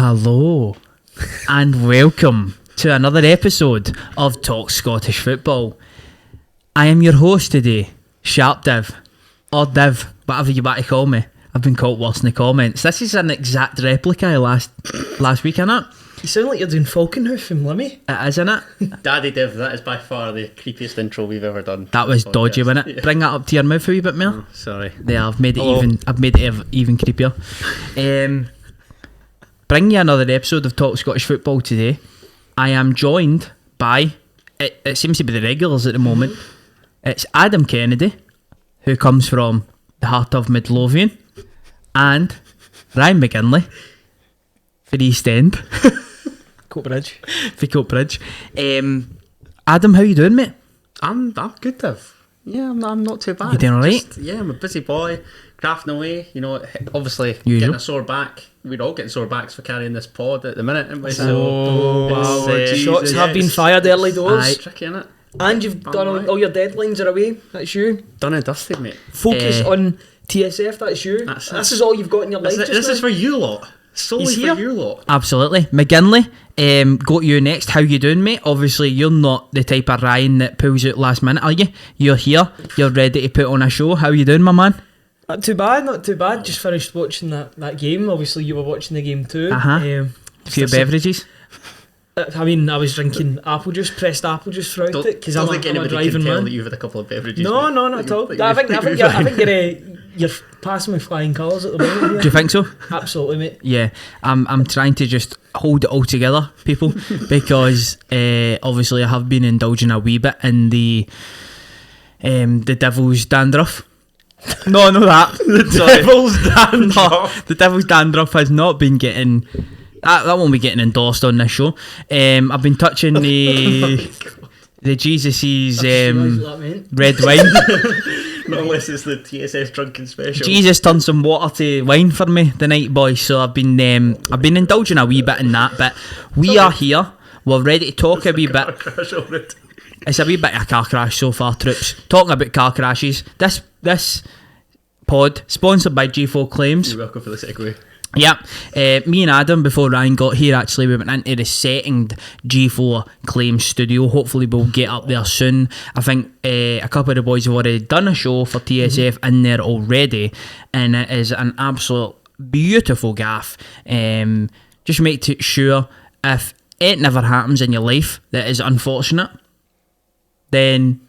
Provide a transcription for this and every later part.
Hello and welcome to another episode of Talk Scottish Football. I am your host today, Sharp Div, or Div, whatever you want to call me. I've been called worse in the comments. This is an exact replica of last week, innit? You sound like you're doing Falconhoof from Limmy. It is, innit? Daddy Div, that is by far the creepiest intro we've ever done. That was dodgy, wasn't it? Yeah. Bring that up to your mouth a wee bit more. Oh, sorry. There, I've made it even creepier. Bring you another episode of Talk Scottish Football today. I am joined by, it seems to be the regulars at the moment, it's Adam Kennedy, who comes from the heart of Midlothian, and Ryan McGinley for East End. Coatbridge. For Coatbridge. Adam, how you doing, mate? I'm good, Div. Yeah, I'm not too bad. You doing alright? Yeah, I'm a busy boy, crafting away. You know, obviously Usual. getting a sore back. We're all getting sore backs for carrying this pod at the minute, aren't we? Shots have been fired early doors. It's tricky, innit? And you've done all your deadlines are away. That's you. Done and dusted, mate. Focus on TSF. That's you. This is all you've got in your life. This is for you lot. Solely for you lot. Absolutely. McGinley, go to you next. How you doing, mate? Obviously, you're not the type of Ryan that pulls out last minute, are you? You're here. You're ready to put on a show. How you doing, my man? Not too bad. Just finished watching that game. Obviously, you were watching the game too. A few beverages. I mean, I was drinking apple juice, pressed apple juice throughout it because I'm a driving man. That you've had a couple of beverages. No, not at all. I think you're passing with flying colours at the moment. Do you think so? Absolutely, mate. Yeah, I'm trying to just hold it all together, people, because obviously I have been indulging a wee bit in the devil's dandruff. No, that. Devil's dandruff. No, the devil's dandruff has not been getting. That won't be getting endorsed on this show. I've been touching the Jesus' red wine. Not unless it's the TSF drunken special. Jesus turned some water to wine for me the night, boys. So I've been indulging a wee bit in that. But we are here. We're ready to talk a wee bit. It's a wee bit of a car crash so far, troops. Talking about car crashes. This pod sponsored by G4 Claims. You're welcome for the segue. Yep, me and Adam, before Ryan got here, actually we went into the second G4 Claims studio. Hopefully we'll get up there soon. I think a couple of the boys have already done a show for TSF in there already, and it is an absolute beautiful gaff. Just make sure if it never happens in your life that is unfortunate, then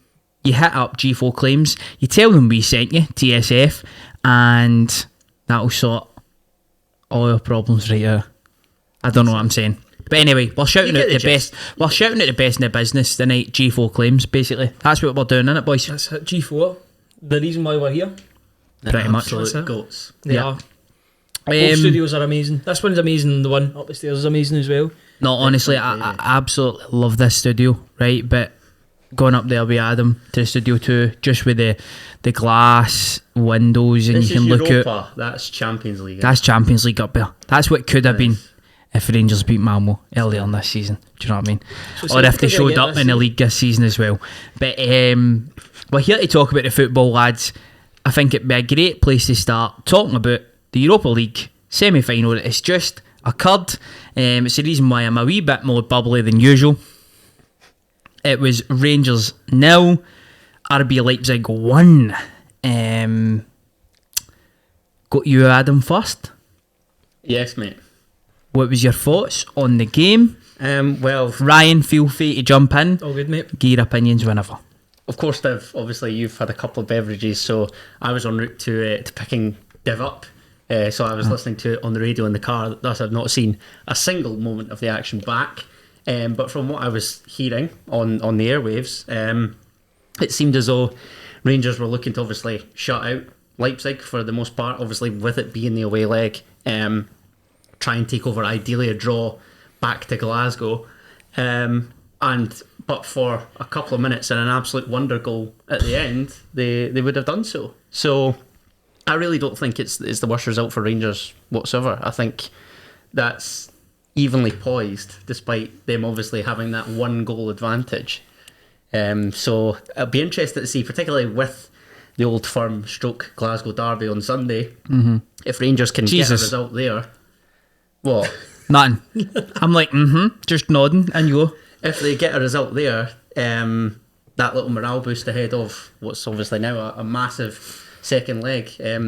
you hit up G4 Claims, you tell them we sent you, TSF, and that'll sort all your problems right out. I don't know what I'm saying, but anyway, we're shouting out the best. We're shouting at the best in the business tonight. G4 Claims, basically. That's what we're doing, innit, boys? That's it. G4. The reason why we're here. Pretty much. Absolute goats. They are. Both studios are amazing. This one's amazing. The one up the stairs is amazing as well. No, honestly, I absolutely love this studio, right? But going up there with Adam to the studio too, just with the glass windows, and this you can is look Europa. out. That's Champions League. That's Champions League up there. That's what could have been if Rangers beat Malmo earlier in this season. Do you know what I mean? So or if they showed up in the league this season as well. But we're here to talk about the football, lads. I think it'd be a great place to start talking about the Europa League semi-final that has just occurred. It's the reason why I'm a wee bit more bubbly than usual. It was Rangers 0, RB Leipzig 1. Got you, Adam, first. Yes, mate. What was your thoughts on the game? Well, Ryan, feel free to jump in. All good, mate. Give your opinions whenever. of course, Div, obviously you've had a couple of beverages, so I was en route to picking Div up. So I was listening to it on the radio in the car. Thus, I've not seen a single moment of the action back. But from what I was hearing on the airwaves, it seemed as though Rangers were looking to obviously shut out Leipzig for the most part, obviously with it being the away leg. Try and take over, ideally a draw back to Glasgow. But for a couple of minutes and an absolute wonder goal at the end, they would have done so. So I really don't think it's the worst result for Rangers whatsoever. I think that's evenly poised, despite them obviously having that one goal advantage. So I'll be interested to see, particularly with the Old Firm stroke Glasgow derby on Sunday, if Rangers can get a result there. What? Nothing. I'm like, just nodding, and you go. If they get a result there, that little morale boost ahead of what's obviously now a massive second leg at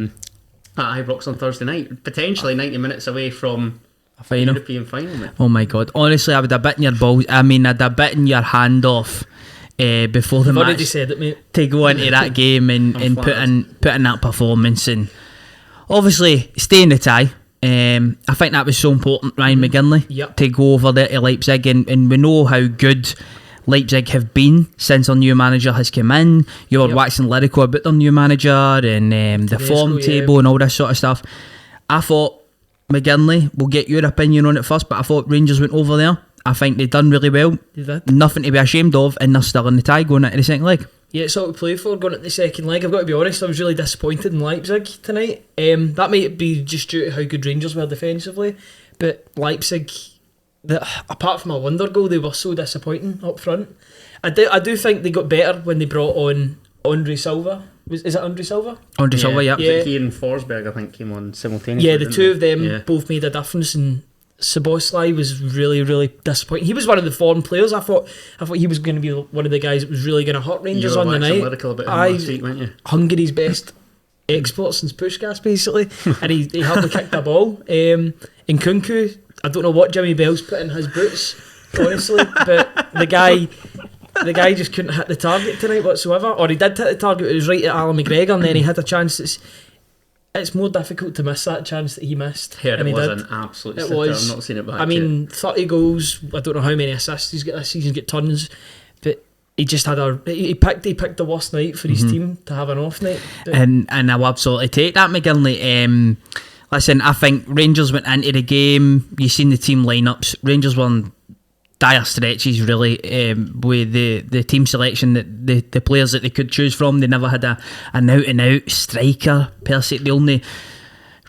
Ibrox on Thursday night, potentially 90 minutes away from a final. European final. Mate. Oh my God! Honestly, I would have bitten your balls. I mean, I'd have bitten your hand off before the I've match. already said it, mate. To go into that game and put in that performance, and obviously stay in the tie. I think that was so important, Ryan McGinley, to go over there to Leipzig, and we know how good Leipzig have been since our new manager has come in. You were waxing lyrical about their new manager and the form table and all this sort of stuff. I thought McGinley, we'll get your opinion on it first, but I thought Rangers went over there. I think they've done really well. They did. Nothing to be ashamed of, and they're still in the tie going into the second leg. Yeah, it's all to play for going into the second leg. I've got to be honest, I was really disappointed in Leipzig tonight. That might be just due to how good Rangers were defensively, but Leipzig, apart from a wonder goal, they were so disappointing up front. I do think they got better when they brought on Andre Silva. Is it Andre Silva? Andre Silva, yeah. He and Forsberg, I think, came on simultaneously. Yeah, the two of them both made a difference, and Szoboszlai was really, really disappointing. He was one of the foreign players. I thought he was going to be one of the guys that was really going to hurt Rangers on the night. Lyrical about him last week, weren't you? Hungary's best export since Puskás, basically, and he hardly kicked the ball. In Kunku, I don't know what Jimmy Bell's put in his boots, honestly, but the guy just couldn't hit the target tonight whatsoever. Or he did hit the target, it was right at Alan McGregor, and then he had a chance it's more difficult to miss that chance that he missed. Yeah, it was an absolute sitter. I've not seen it back. I mean, 30 goals, I don't know how many assists he's got this season, he's got tons, but he just had he picked the worst night for his team to have an off night. And I'll absolutely take that, McGinley. Listen, I think Rangers went into the game, you've seen the team lineups, Rangers were in dire stretches really with the team selection, that the players that they could choose from. They never had an out and out striker per se. The only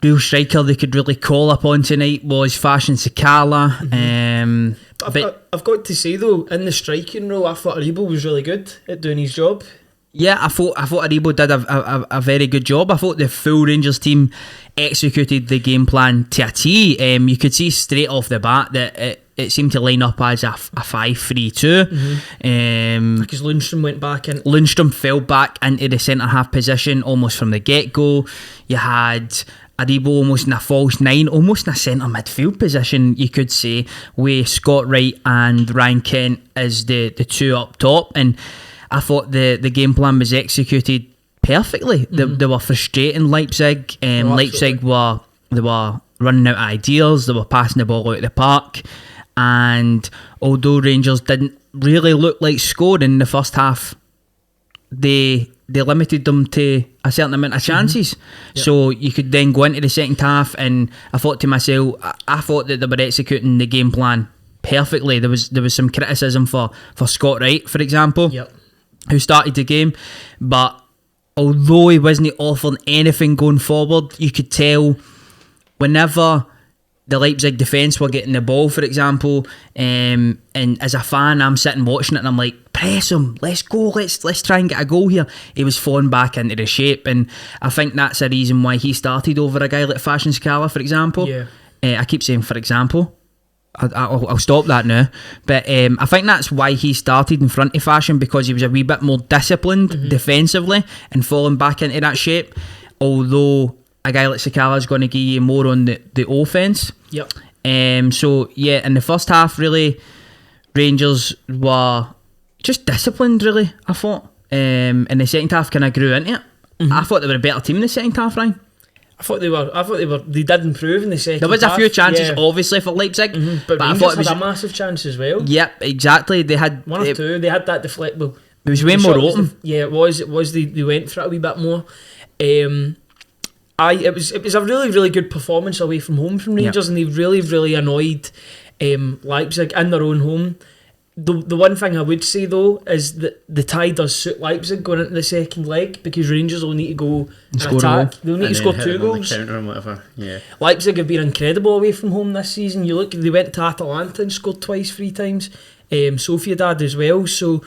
real striker they could really call upon tonight was Fashion Sakala. But I've got to say though, in the striking role, I thought Aribo was really good at doing his job. Yeah, I thought Aribo did a very good job. I thought the full Rangers team executed the game plan to a T. You could see straight off the bat that it seemed to line up as a 5-3-2. Because Lundstrom went back in. Lundstrom fell back into the centre half position almost from the get-go. You had Aribo almost in a false nine, almost in a centre midfield position, you could say, with Scott Wright and Ryan Kent as the two up top. And I thought the game plan was executed perfectly. They were frustrating Leipzig. Leipzig were running out of ideas. They were passing the ball out of the park. And although Rangers didn't really look like scoring in the first half, they limited them to a certain amount of chances. So you could then go into the second half, and I thought to myself, I thought that they were executing the game plan perfectly. There was some criticism for Scott Wright, for example, who started the game, but although he wasn't offering anything going forward, you could tell whenever the Leipzig defence were getting the ball, for example, and as a fan I'm sitting watching it and I'm like, press him, let's go, let's try and get a goal here. He was falling back into the shape, and I think that's a reason why he started over a guy like Fashion Scala, for example. I keep saying for example, I'll stop that now, but I think that's why he started in front of Fashion, because he was a wee bit more disciplined defensively and falling back into that shape, although a guy like Sakala is going to give you more on the offence. So yeah, in the first half really Rangers were just disciplined really, I thought. In the second half kind of grew into it. I thought they were a better team in the second half, Ryan. I thought they did improve in the second half. There was a few chances obviously for Leipzig, but Rangers I thought had a massive chance as well. Yep, exactly. They had one or two. They had that deflect. Well, it was way more open. It was. They went for it a wee bit more. It was a really, really good performance away from home from Rangers, and they really, really annoyed Leipzig in their own home. The one thing I would say though is that the tie does suit Leipzig going into the second leg, because Rangers will need to go and attack. They'll need to score 2 goals. Counter and whatever. Yeah. Leipzig have been incredible away from home this season. You look, they went to Atalanta and scored twice, 3 times. Sofia did as well. So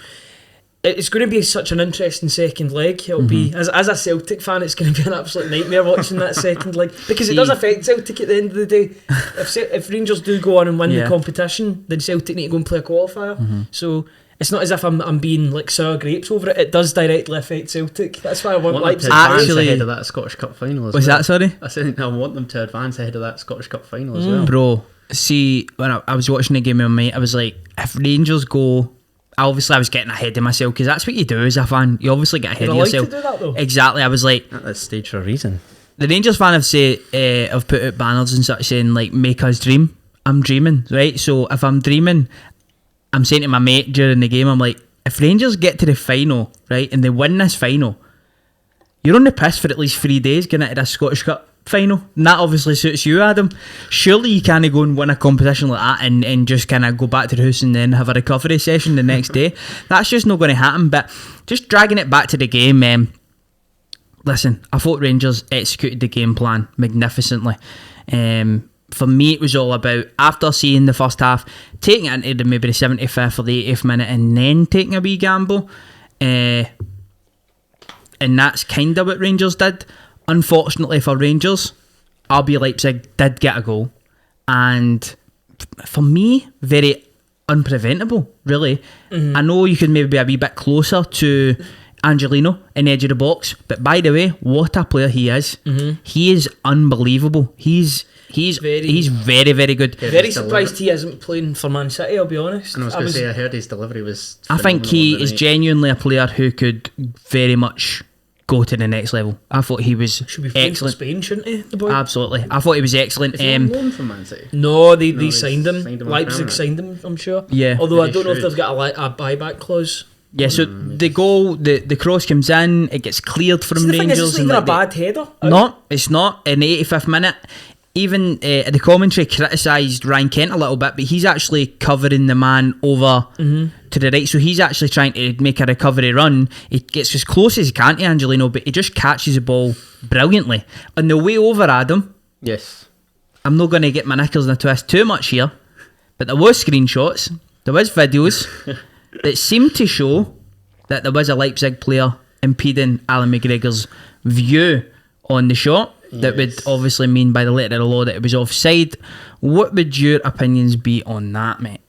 it's going to be such an interesting second leg. It'll be, as a Celtic fan, it's going to be an absolute nightmare watching that second leg, because it does affect Celtic at the end of the day. If Rangers do go on and win the competition, then Celtic need to go and play a qualifier. So it's not as if I'm being like sour grapes over it. It does directly affect Celtic. That's why I want Leipzig to advance ahead of that Scottish Cup final as well. Was that, sorry? I said I want them to advance ahead of that Scottish Cup final as well. Bro, see, when I was watching the game with my mate, I was like, if Rangers go... Obviously, I was getting ahead of myself, because that's what you do as a fan. You obviously get ahead of yourself. To do that, though. Exactly. I was like... At that stage for a reason. The Rangers fan have put out banners and such saying, like, make us dream. I'm dreaming, right? So if I'm dreaming, I'm saying to my mate during the game, I'm like, if Rangers get to the final, right, and they win this final, you're on the piss for at least 3 days getting into this Scottish Cup final. And that obviously suits you, Adam. Surely you can't go and win a competition like that and just kind of go back to the house and then have a recovery session the next day. That's just not going to happen. But just dragging it back to the game, listen, I thought Rangers executed the game plan magnificently. For me, it was all about, after seeing the first half, taking it into maybe the 75th or the 80th minute and then taking a wee gamble. And that's kind of what Rangers did. Unfortunately for Rangers, RB Leipzig did get a goal. And for me, very unpreventable, really. I know you could maybe be a wee bit closer to Angelino in the edge of the box, but by the way, what a player he is. He is unbelievable. He's very, very good. Very surprised he isn't playing for Man City, I'll be honest. And I heard his delivery was I think he is genuinely a player who could very much go to the next level. I thought he was should be playing excellent. For Spain, shouldn't he, the boy? Absolutely. I thought he was excellent. Is he on loan from Man City? No, they signed him. Signed him Leipzig signed him, I'm sure. Yeah. Although I don't know if they've got a buyback clause. Yeah, so the goal, the cross comes in, it gets cleared from See, the Rangers. thing is, it's not even a bad header. No, it's not. In the 85th minute, even the commentary criticised Ryan Kent a little bit, but he's actually covering the man over to the right, so he's actually trying to make a recovery run. He gets as close as he can to Angelino, but he just catches the ball brilliantly. On the way over, Adam, yes, I'm not going to get my knickers in a twist too much here, but there was screenshots, there was videos that seemed to show that there was a Leipzig player impeding Alan McGregor's view on the shot. That would obviously mean by the letter of the law that it was offside. What would your opinions be on that, mate?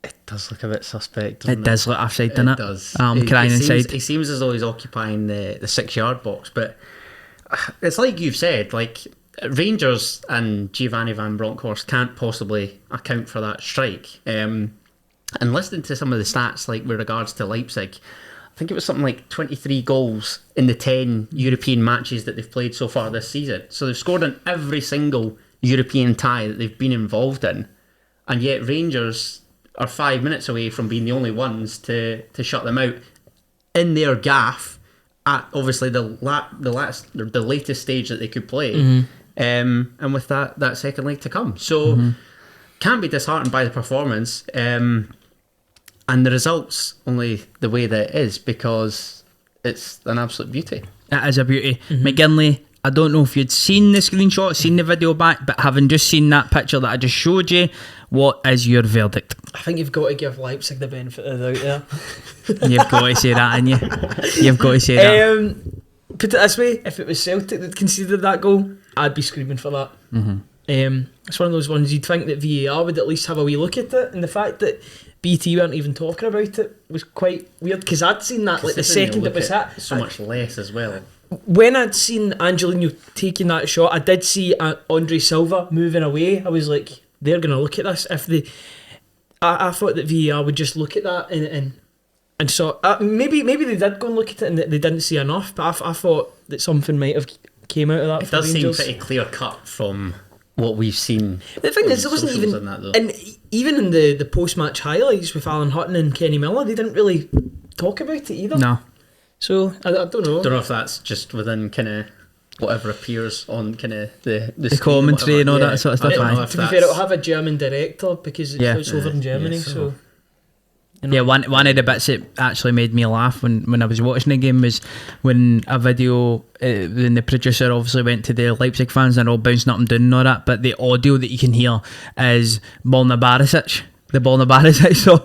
It does look a bit suspect, doesn't it? It does look offside, doesn't it? It does. I'm crying inside. He seems as though he's occupying the 6-yard box, but it's like you've said, like Rangers and Giovanni Van Bronckhorst can't possibly account for that strike. And listening to some of the stats, like with regards to Leipzig, I think it was something like 23 goals in the 10 European matches that they've played so far this season. So they've scored in every single European tie that they've been involved in. And yet Rangers are 5 minutes away from being the only ones to shut them out in their gaff at obviously the latest stage that they could play. And with that second leg to come. So can't be disheartened by the performance. And the results only the way that it is, because it's an absolute beauty. It is a beauty. McGinley, I don't know if you'd seen the screenshot, seen the video back, but having just seen that picture that I just showed you, what is your verdict? I think you've got to give Leipzig the benefit of the doubt there. You've got to say that, ain't you? You've got to say that. Put it this way, if it was Celtic that conceded that goal, I'd be screaming for that. It's one of those ones you'd think that VAR would at least have a wee look at it, and the fact that BT weren't even talking about it was quite weird, because I'd seen that like the second it was hit. So much less as well. When I'd seen Angelino taking that shot, I did see Andre Silva moving away. I was like, they're going to look at this. If they, I thought that VAR would just look at that and saw. Maybe they did go and look at it and they didn't see enough. But I thought that something might have came out of that. It does seem pretty clear cut from what we've seen. The thing is, it wasn't even in that, though. And even in the post-match highlights with Alan Hutton and Kenny Miller, they didn't really talk about it either. No. So I don't know. Don't know if that's just within kind of whatever appears on kind of the commentary and all that sort of stuff. To be fair, it'll have a German director because it's over in Germany. So. You know. Yeah, one of the bits that actually made me laugh when I was watching the game was when a video, when the producer obviously went to the Leipzig fans and they're all bouncing up and down and all that, but the audio that you can hear is Borna Barisic, the Borna Barisic song.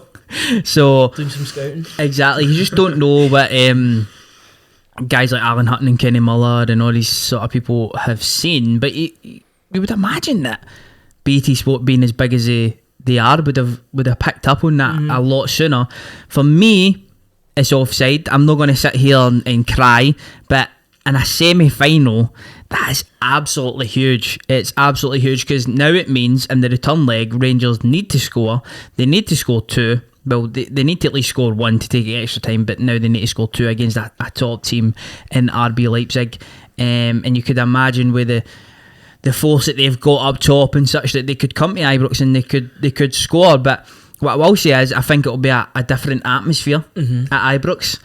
So Doing some scouting. exactly, you just don't know what guys like Alan Hutton and Kenny Muller and all these sort of people have seen. But you would imagine that BT Sport, being as big as they are, would have picked up on that a lot sooner. For me, it's Offside. I'm not going to sit here and cry, but in a semi-final, that is absolutely huge. It's absolutely huge, because now it means in the return leg, Rangers need to score. They need to score 2. Well, they need to at least score 1 to take extra time, but now they need to score 2 against a top team in RB Leipzig. And you could imagine with the force that they've got up top and such, that they could come to Ibrox and they could score. But what I will say is, I think it'll be a different atmosphere at Ibrox.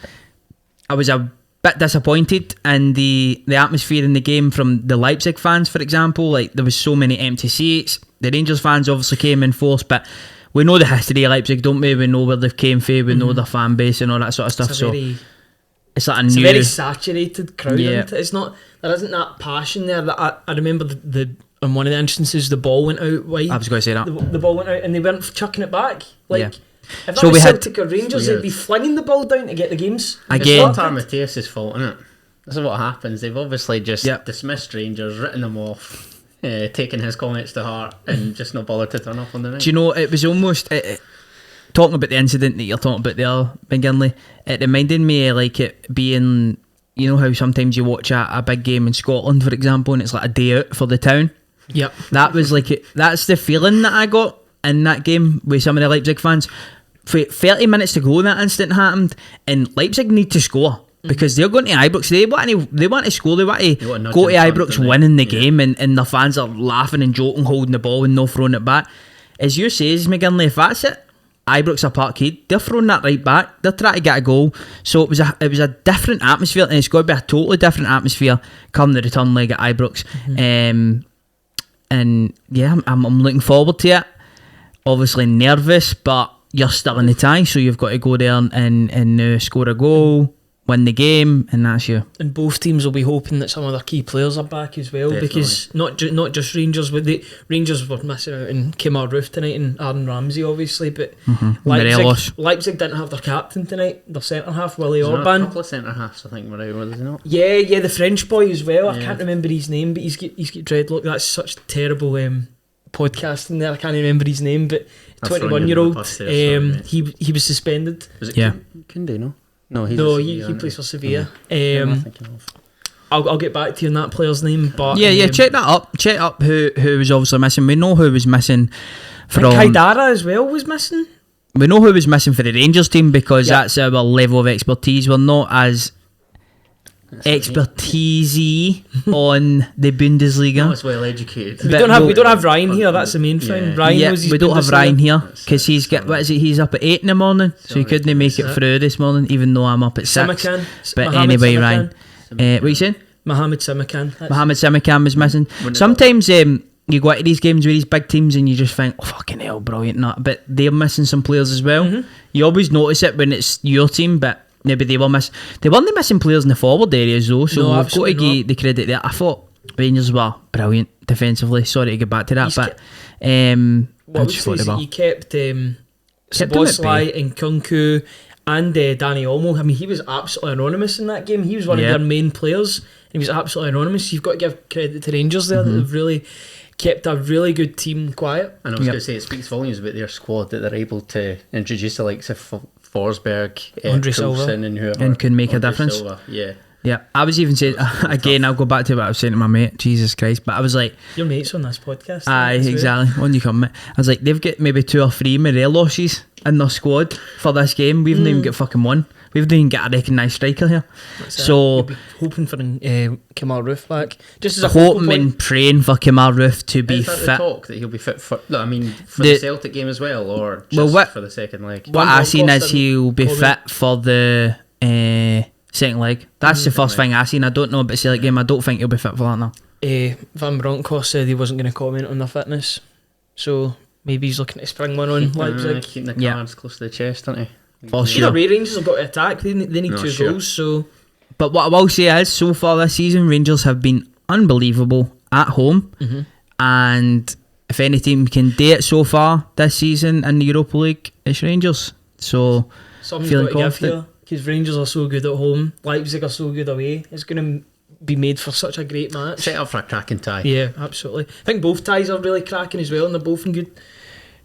I was a bit disappointed in the atmosphere in the game from the Leipzig fans, for example. Like, there was so many empty seats. The Rangers fans obviously came in force, but we know the history of Leipzig, don't we? We know where they've came from, we know their fan base and all that sort of stuff. It's like a very saturated crowd. Yeah. Isn't it? It's not. There isn't that passion there. That I remember the in one of the instances, the ball went out wide. I was going to say that. The ball went out and they weren't chucking it back. Like, if that So was we had- Celtic or Rangers, they'd be flinging the ball down to get the games. Again- It's not Mateus' fault, isn't it? This is what happens. They've obviously just dismissed Rangers, written them off, taken his comments to heart, and just not bothered to turn up on the night. Do you know, it was almost... talking about the incident that you're talking about there, McGinley, it reminded me of like it being... You know how sometimes you watch a big game in Scotland, for example, and it's like a day out for the town? Yep. That was like... That's the feeling that I got in that game with some of the Leipzig fans. For 30 minutes to go, that incident happened, and Leipzig need to score. Because they're going to Ibrox, they want to score, they want to go to Ibrox winning the game, and their fans are laughing and joking, holding the ball and not throwing it back. As you say, McGinley, if that's it, Ibrox are Parkhead, they're throwing that right back, they're trying to get a goal. So it was a different atmosphere, and it's got to be a totally different atmosphere come the return leg at Ibrox. And yeah, I'm looking forward to it. Obviously nervous, but you're still in the tie, so you've got to go there and score a goal, win the game, and that's you. And both teams will be hoping that some of their key players are back as well. Definitely. Because not just Rangers, but the Rangers were missing out in Kemar Roof tonight and Aaron Ramsey, obviously, but Leipzig didn't have their captain tonight, their centre half, Willie Orban. A couple of centre halves, I think, were out, was it not? Yeah, the French boy as well. I can't remember his name, but he's got dreadlock. That's such terrible podcasting there. I can't remember his name, but 21-year-old. He was suspended. Was it Kunde, no? No, he plays for Sevilla. I'll get back to you on that player's name, but check that up. Check up who was obviously missing. We know who was missing from Haidara as well was missing. We know who was missing for the Rangers team, because that's our level of expertise. We're not as expertise on the Bundesliga. Not as well educated. We don't have Ryan here. That's the main thing. Ryan knows his we don't have Bundesliga. Ryan here because he's up at 8 in the morning, so he couldn't make it through this morning, even though I'm up at 6. But anyway, Ryan, what are you saying? Mohamed Simikan was missing. Sometimes you go into these games with these big teams and you just think, oh fucking hell, brilliant, but they're missing some players as well. You always notice it when it's your team, but maybe they weren't missing players in the forward areas though, so we've got to give the credit there. I thought Rangers were brilliant defensively. Sorry to get back to that, but what I would say is that you kept Szoboszlai and Kunku and Danny Olmo. I mean, he was absolutely anonymous in that game. He was one of their main players, and he was absolutely anonymous. You've got to give credit to Rangers there that they've really kept a really good team quiet. And I was going to say, it speaks volumes about their squad that they're able to introduce the likes of Forsberg, Andre Silva, and whoever, and can make a difference. Silva, yeah. I was even saying again, I'll go back to what I was saying to my mate, Jesus Christ, but I was like, your mate's on this podcast. Aye, exactly. When you come, mate, I was like, they've got maybe 2 or 3 Moreloses in their squad for this game. We've not even got fucking one. We've not even got a recognised striker here. So you'll be hoping for Kemar Roof back. Just as a hoping and praying for Kemar Roof to be fit. The talk that he'll be fit for the Celtic game as well, or just for the second leg? What I've seen is he'll be fit for the second leg. That's the first thing I've seen. I don't know about the Celtic game. I don't think he'll be fit for that now. Van Bronckhorst said he wasn't going to comment on their fitness, so maybe he's looking to spring one on Leipzig. Keeping the cards close to the chest, aren't he? For sure. Either way, Rangers have got to attack. They need 2 goals. So, but what I will say is, so far this season, Rangers have been unbelievable at home, and if any team can do it so far this season in the Europa League, it's Rangers. So Something's feeling got to give confident. here, because Rangers are so good at home, Leipzig are so good away. It's going to be made for such a great match. Set up for a cracking tie. Yeah, absolutely. I think both ties are really cracking as well, and they're both in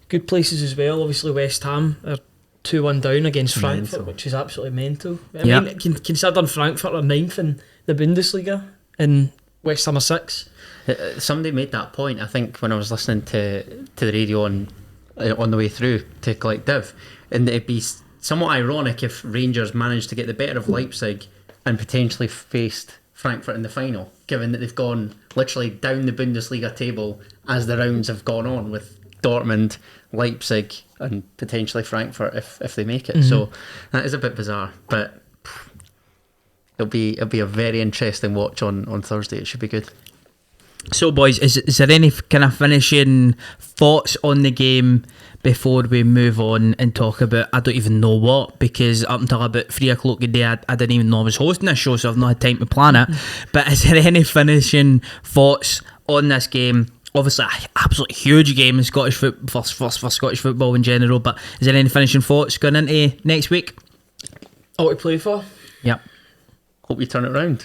good places as well. Obviously, West Ham are 2-1 down against Frankfurt, Mental. which is absolutely mental. I Yeah. mean, considering Frankfurt are 9th in the Bundesliga and West Ham are 6th. Somebody made that point, I think, when I was listening to the radio on the way through to collect Div, and it'd be somewhat ironic if Rangers managed to get the better of Leipzig and potentially faced Frankfurt in the final, given that they've gone literally down the Bundesliga table as the rounds have gone on with Dortmund, Leipzig and potentially Frankfurt if they make it. So that is a bit bizarre, but it'll be a very interesting watch on Thursday. It should be good. So, boys, is there any kind of finishing thoughts on the game before we move on and talk about, I don't even know what, because up until about 3 o'clock today, I didn't even know I was hosting this show, so I've not had time to plan it. But is there any finishing thoughts on this game? Obviously, an absolutely huge game in Scottish football, for Scottish football in general, but is there any finishing thoughts going into next week? All to play for. Yep. Hope you turn it round.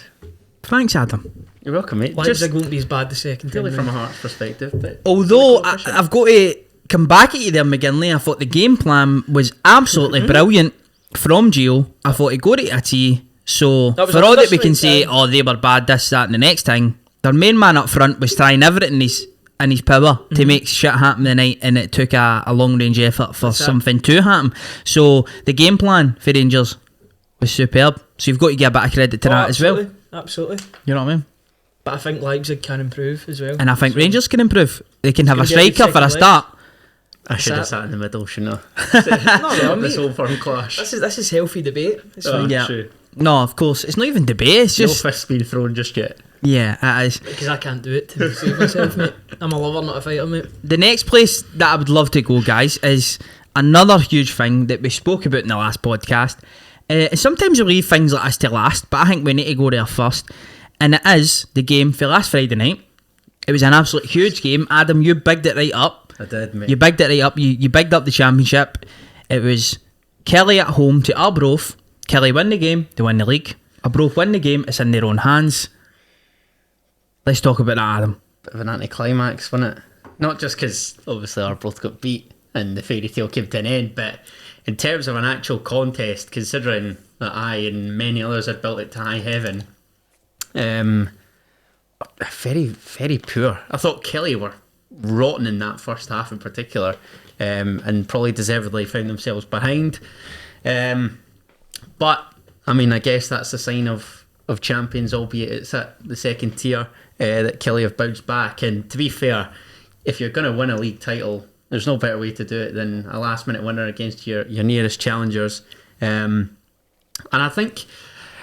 Thanks, Adam. You're welcome, mate. Leipzig won't be as bad the second time. Really from a heart's perspective, but Although I've got to come back at you there, McGinley. I thought the game plan was absolutely brilliant from Gio. I thought he'd go to a tee. So That was for all another that we can straight say, time. oh, they were bad, this, that, and the next thing, their main man up front was trying everything in his power to make shit happen tonight, and it took a long range effort for something to happen. So the game plan for Rangers was superb. So you've got to give a bit of credit to that as well. Absolutely. You know what I mean? But I think Leipzig can improve as well. And I think So- Rangers can improve. They can have a gonna get a striker for a second start. I should have Sat- sat in the middle, shouldn't No, I? mate. This whole firm clash. This is healthy debate. It's Oh, fine. Yeah. true. No, of course. It's not even debate. It's No just... fists being thrown just yet. Yeah, it is. Because I can't do it to save myself, mate. I'm a lover, not a fighter, mate. The next place that I would love to go, guys, is another huge thing that we spoke about in the last podcast. Sometimes we leave things like this to last, but I think we need to go there first. And it is the game for last Friday night. It was an absolute huge game. Adam, you bigged it right up. I did, mate. You bigged it right up. You bigged up the championship. It was Kelly at home to Arbroath. Kelly win the game, they win the league. Arbroath win the game, it's in their own hands. Let's talk about that, Adam. Bit of an anticlimax, wasn't it? Not just because obviously our both got beat and the fairy tale came to an end, but in terms of an actual contest, considering that I and many others had built it to high heaven, very, very poor. I thought Kelly were rotten in that first half in particular, and probably deservedly found themselves behind. But I mean, I guess that's a sign of champions, albeit it's at the second tier, that Kelly have bounced back. And to be fair, if you're going to win a league title, there's no better way to do it than a last minute winner against your nearest challengers. And I think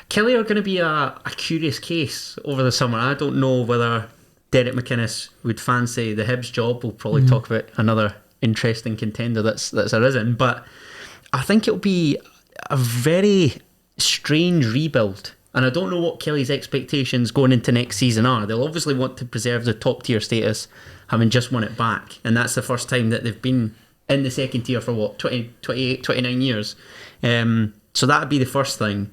Kelly are going to be a curious case over the summer. I don't know whether Derek McInnes would fancy the Hibs job. We'll probably talk about another interesting contender that's arisen, but I think it'll be a very strange rebuild. And I don't know what Kelly's expectations going into next season are. They'll obviously want to preserve the top tier status, having just won it back. And that's the first time that they've been in the second tier for 28, 29 years. So that would be the first thing.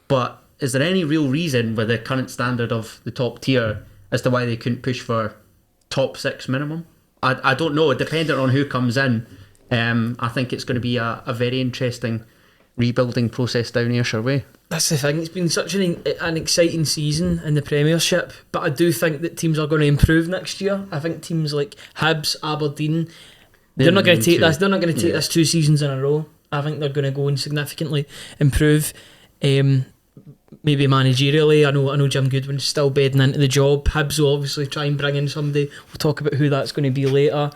But is there any real reason with the current standard of the top tier as to why they couldn't push for top 6 minimum? I don't know. Depending on who comes in, I think it's going to be a very interesting rebuilding process down Ayrshire Way. That's the thing. It's been such an exciting season in the Premiership, but I do think that teams are going to improve next year. I think teams like Hibs, Aberdeen, they're not going to take this. They're not going to take this 2 seasons in a row. I think they're going to go and significantly improve. Maybe managerially. I know Jim Goodwin's still bedding into the job. Hibs will obviously try and bring in somebody. We'll talk about who that's going to be later.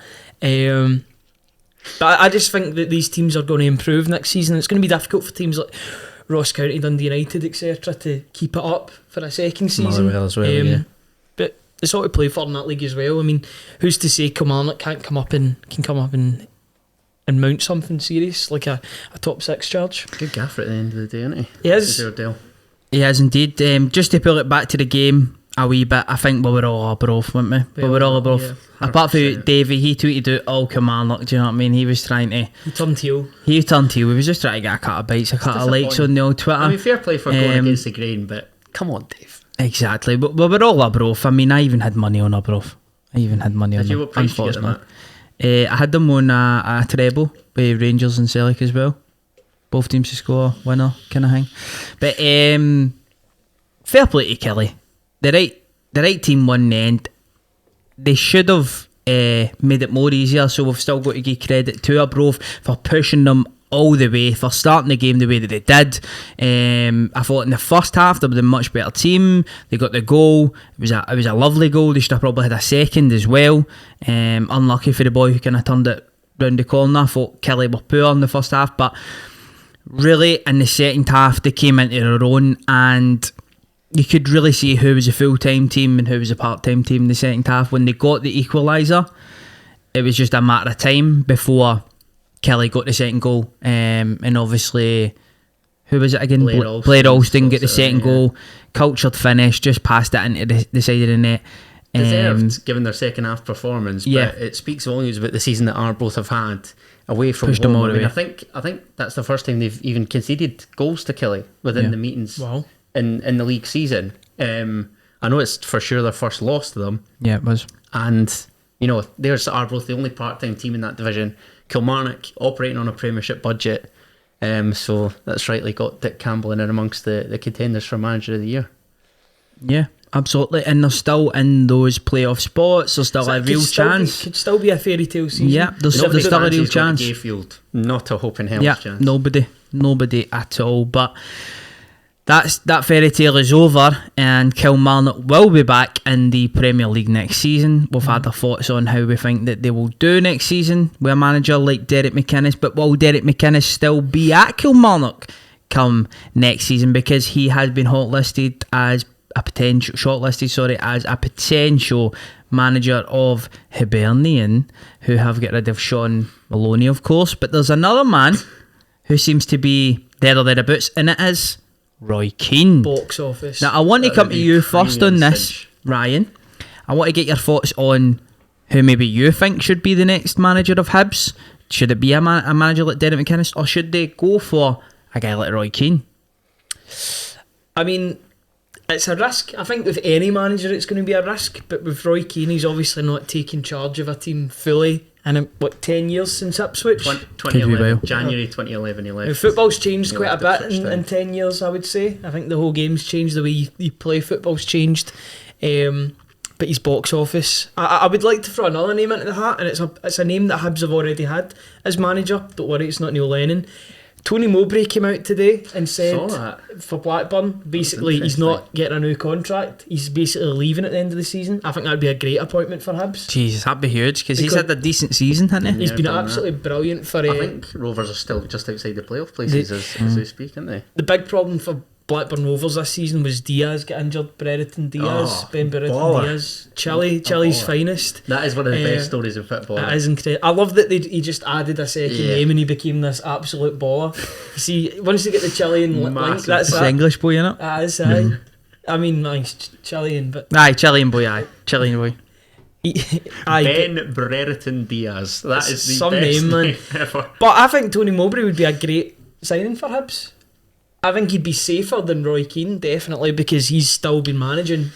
But I just think that these teams are going to improve next season. It's going to be difficult for teams like Ross County, Dundee United, etc. to keep it up for a second season. Motherwell as well, yeah. But it's all to play for in that league as well. I mean, who's to say Kilmarnock can come up and mount something serious like a top 6 charge? Good gaffer at the end of the day, isn't he? He is. Deal. He is indeed. Just to pull it back to the game, a wee bit. I think we were all abroad, weren't we? We were all abroad. Yeah. Apart from 100%. Davey, he tweeted out all Kilmarnock, do you know what I mean? He was trying to... He turned heel. He was just trying to get a couple of bites, a couple of likes on the old Twitter. I mean, fair play for going against the grain, but come on, Dave. Exactly, but we were all abroad. I mean, I even had money on abroad. Did you? What price did you get them at? I had them on a treble with Rangers and Celtic as well. Both teams to score, winner kind of thing. But fair play to Kelly. The right team won in the end. They should have made it more easier, so we've still got to give credit to Arbroath for pushing them all the way, for starting the game the way that they did. I thought in the first half they were a much better team. They got the goal. It was a lovely goal. They should have probably had a second as well. Unlucky for the boy who kind of turned it round the corner. I thought Kelly were poor in the first half, but really in the second half they came into their own, and you could really see who was a full-time team and who was a part-time team in the second half. When they got the equaliser, it was just a matter of time before Kelly got the second goal, and obviously, who was it again? Blair Alston got the second goal, cultured finish, just passed it into the side of the net. Deserved, given their second half performance. Yeah. But it speaks volumes about the season that Arbroath have had away from Pushed them home. all I mean, away. I think that's the first time they've even conceded goals to Kelly within the meetings Wow. in the league season. I know it's for sure their first loss to them. Yeah, it was. And, you know, there's Arbroath, the only part-time team in that division. Kilmarnock operating on a Premiership budget. So that's rightly got Dick Campbell in and amongst the contenders for Manager of the Year. Yeah, absolutely. And they're still in those playoff spots. There's still a real chance. Could still be a fairy tale season. Yeah, there's still a real chance. Gayfield, not a hope in hell's Yeah, chance. nobody at all. But that fairy tale is over, and Kilmarnock will be back in the Premier League next season. We've had our thoughts on how we think that they will do next season with a manager like Derek McInnes. But will Derek McInnes still be at Kilmarnock come next season? Because he has been shortlisted as a potential manager of Hibernian, who have got rid of Sean Maloney, of course. But there's another man who seems to be there or thereabouts, and it is Roy Keane. Box office. Now, I want to come to you first on premium this, cinch. Ryan. I want to get your thoughts on who maybe you think should be the next manager of Hibs. Should it be a manager like Derek McInnes, or should they go for a guy like Roy Keane? I mean, it's a risk. I think with any manager it's going to be a risk, but with Roy Keane, he's obviously not taking charge of a team fully in 10 years since Ipswich. 2011, January 2011 he Now, left. football's changed He quite a left at bit Ipswich in 10 years, I would say. I think the whole game's changed, the way you play football's changed. But his box office, I would like to throw another name into the hat, and it's a name that Hibs have already had as manager. Don't worry, it's not Neil Lennon. Tony Mowbray came out today and said Saw that. for Blackburn, basically he's not getting a new contract. He's basically leaving at the end of the season. I think that'd be a great appointment for Hibs. Jesus, that'd be huge, because he's had a decent season, hasn't he? He's been done absolutely brilliant for. I think Rovers are still just outside the playoff places as we speak, aren't they? The big problem for Blackburn Rovers this season was Diaz got injured. Brereton Diaz, Ben Brereton baller. Diaz, Chile's baller. finest. That is one of the best stories of football. It is incredible. I love that he just added a second Yeah. name and he became this absolute baller. You see, once you get the Chilean link, Massive. that's It's it. English boy, innit? Aye. I mean, he's Chilean, but Aye, Chilean boy, Chilean boy. aye. Ben Brereton Diaz. That It's is the some best name, man. name ever. But I think Tony Mowbray would be a great signing for Hibs. I think he'd be safer than Roy Keane, definitely, because he's still been managing.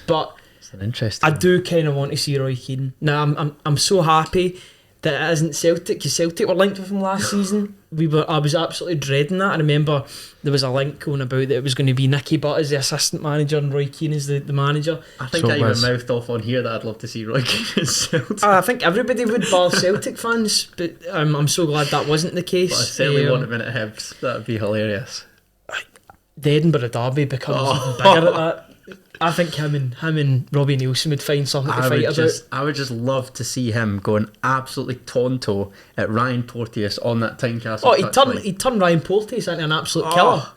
But It's an interesting. I do kind of want to see Roy Keane. Now, I'm so happy that it isn't Celtic, because Celtic were linked with him last season. I was absolutely dreading that. I remember there was a link going about that it was going to be Nicky Butt as the assistant manager and Roy Keane as the manager. I think So I it even was. mouthed off on here that I'd love to see Roy Keane in Celtic. I think everybody would, bar Celtic fans, but I'm so glad that wasn't the case. But I certainly want him in at Hibs. That would be hilarious. The Edinburgh Derby becomes even bigger at that. I think him and Robbie Nielsen would find something to fight about. I would just love to see him going absolutely tonto at Ryan Porteous on that Tynecastle. Oh, touchline. he'd turn Ryan Porteous into an absolute killer.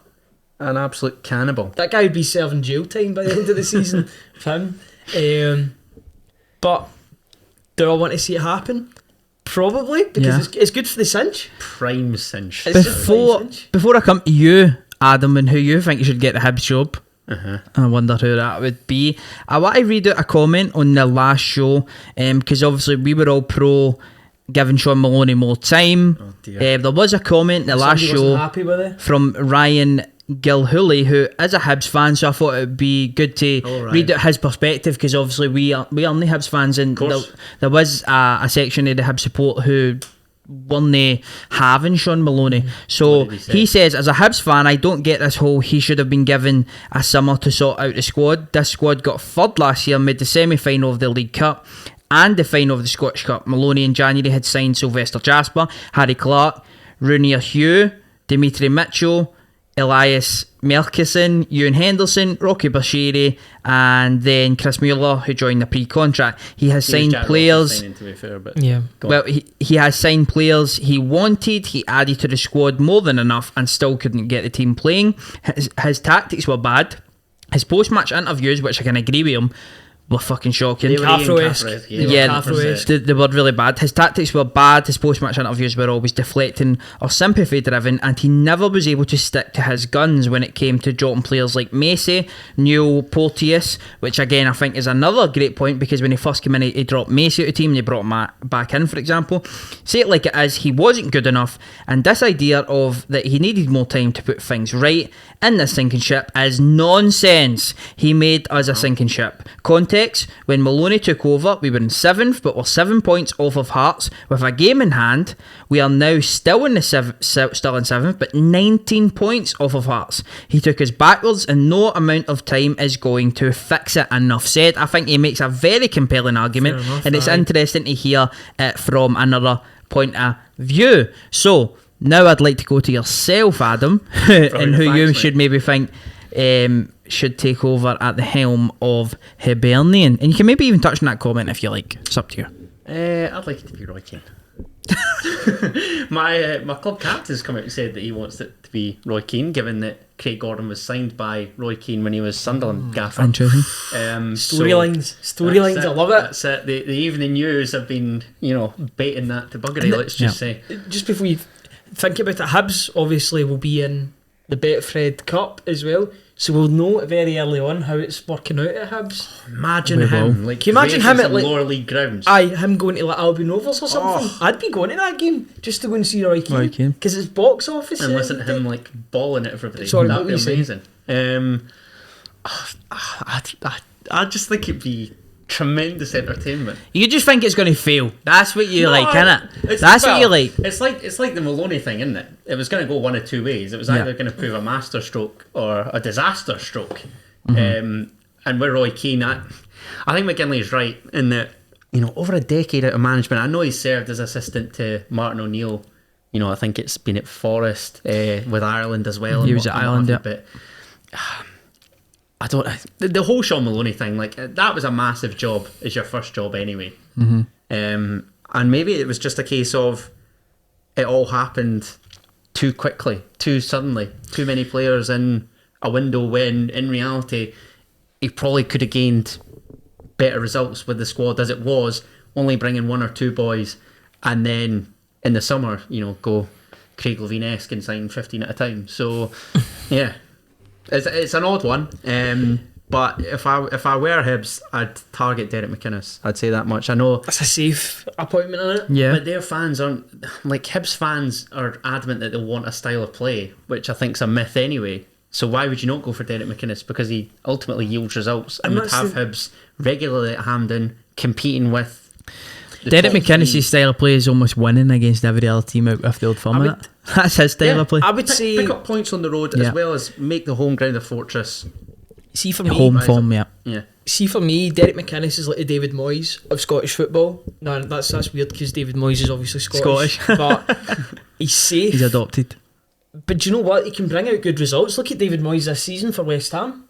An absolute cannibal. That guy would be serving jail time by the end of the season for him. But do I want to see it happen? Probably, because Yeah. it's good for the cinch. Prime cinch. It's just prime cinch. Before I come to you, Adam, and who you think you should get the Hibs job, I wonder who that would be. I want to read out a comment on the last show, because obviously we were all pro giving Sean Maloney more time. Oh dear. There was a comment in the last Somebody wasn't show happy with it. from Ryan Gilhooly, who is a Hibs fan, so I thought it would be good to read out his perspective, because obviously we are only Hibs fans, and there was a section of the Hibs support who weren't having Sean Maloney. So he says, as a Hibs fan, I don't get this whole he should have been given a summer to sort out the squad. This squad got third last year, made the semi-final of the League Cup and the final of the Scottish Cup. Maloney in January had signed Sylvester Jasper, Harry Clark, Roonier Hugh, Dimitri Mitchell, Elias Merkison, Ewan Henderson, Rocky Bashiri, and then Chris Mueller, who joined the pre-contract. He has signed players. Signing, to be fair, but Well, he has signed players he wanted. He added to the squad more than enough, and still couldn't get the team playing. His tactics were bad. His post-match interviews, which I can agree with him, were fucking shocking. Cafro-esque. They were really bad. His tactics were bad. His post-match interviews were always deflecting or sympathy-driven, and he never was able to stick to his guns when it came to dropping players like Macy, Newell, Porteous, which again I think is another great point, because when he first came in, he dropped Macy out of the team and he brought him back in, for example. Say it like it is, he wasn't good enough, and this idea of that he needed more time to put things right in this sinking ship is nonsense. He made us a sinking ship. Context: when Maloney took over, we were in 7th, but we're 7 points off of Hearts with a game in hand. We are now still in 7th, but 19 points off of Hearts. He took us backwards, and no amount of time is going to fix it. Enough said. I think he makes a very compelling argument, and it's interesting to hear it from another point of view. So now I'd like to go to yourself, Adam, and who you should maybe think should take over at the helm of Hibernian. And you can maybe even touch on that comment if you like. It's up to you. I'd like it to be Roy Keane. My club captain has come out and said that he wants it to be Roy Keane, given that Craig Gordon was signed by Roy Keane when he was Sunderland gaffer. Interesting. Storylines, I love it. That's it. The evening news have been, baiting that to buggery, let's just say. Just before you think about it, Hibs obviously will be in the Betfred Cup as well, so we'll know very early on how it's working out at Hibs. Imagine him. Like, can you imagine him at lower league grounds? Him going to like Albion Rovers or something. I'd be going to that game just to go and see Roy Keane, because it's box office and listen to him like bawling at everybody. Sorry, that'd be amazing. I just think it'd be tremendous entertainment. You just think it's going to fail. That's what you like, innit? That's what you like. It's like the Maloney thing, isn't it? It was going to go one of two ways. It was either going to prove a masterstroke or a disaster stroke. And with Roy Keane, I think McGinley's right in that, over a decade out of management, I know he's served as assistant to Martin O'Neill. I think it's been at Forest with Ireland as well. He was at Ireland, but the whole Sean Maloney thing, like, that was a massive job as your first job anyway. And maybe it was just a case of it all happened too quickly, too suddenly, too many players in a window, when in reality he probably could have gained better results with the squad as it was, only bringing one or two boys, and then in the summer, go Craig Levein-esque and sign 15 at a time. So yeah, it's an odd one, but if I were Hibs, I'd target Derek McInnes. I'd say that much. I know that's a safe appointment, isn't it? Yeah, but their fans aren't, like, Hibs fans are adamant that they want a style of play, which I think's a myth anyway. So why would you not go for Derek McInnes? Because he ultimately yields results and would have Hibs regularly at Hampden competing with Derek McInnes' style of play is almost winning against every other team out of the Old Firm. That's his style of play. I would say pick up points on the road as well as make the home ground a fortress. See, for me, home form, See, for me, Derek McInnes is like the David Moyes of Scottish football. No, that's weird, because David Moyes is obviously Scottish. But he's safe. He's adopted. But do you know what? He can bring out good results. Look at David Moyes this season for West Ham.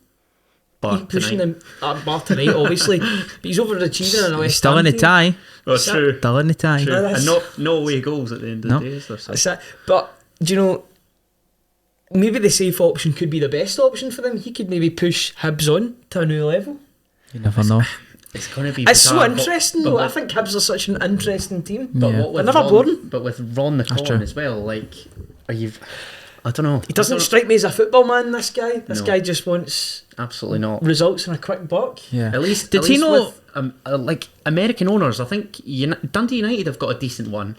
He's pushing them bar tonight, obviously. But he's overachieving in a West Ham. Still in the tie. Well, true. Still in the tie. True. And no away goals at the end of the day. That's it. But do you know, maybe the safe option could be the best option for him. He could maybe push Hibs on to a new level. You never know. It's going to be It's bizarre, so interesting though. I think Hibs are such an interesting team. But They're never boring. But with Ron the Con as well, like, I don't know. He doesn't strike me as a football man, this guy. This guy just wants absolutely not results and a quick buck. Yeah. At least Did he know? with, like American owners, I think Dundee United have got a decent one.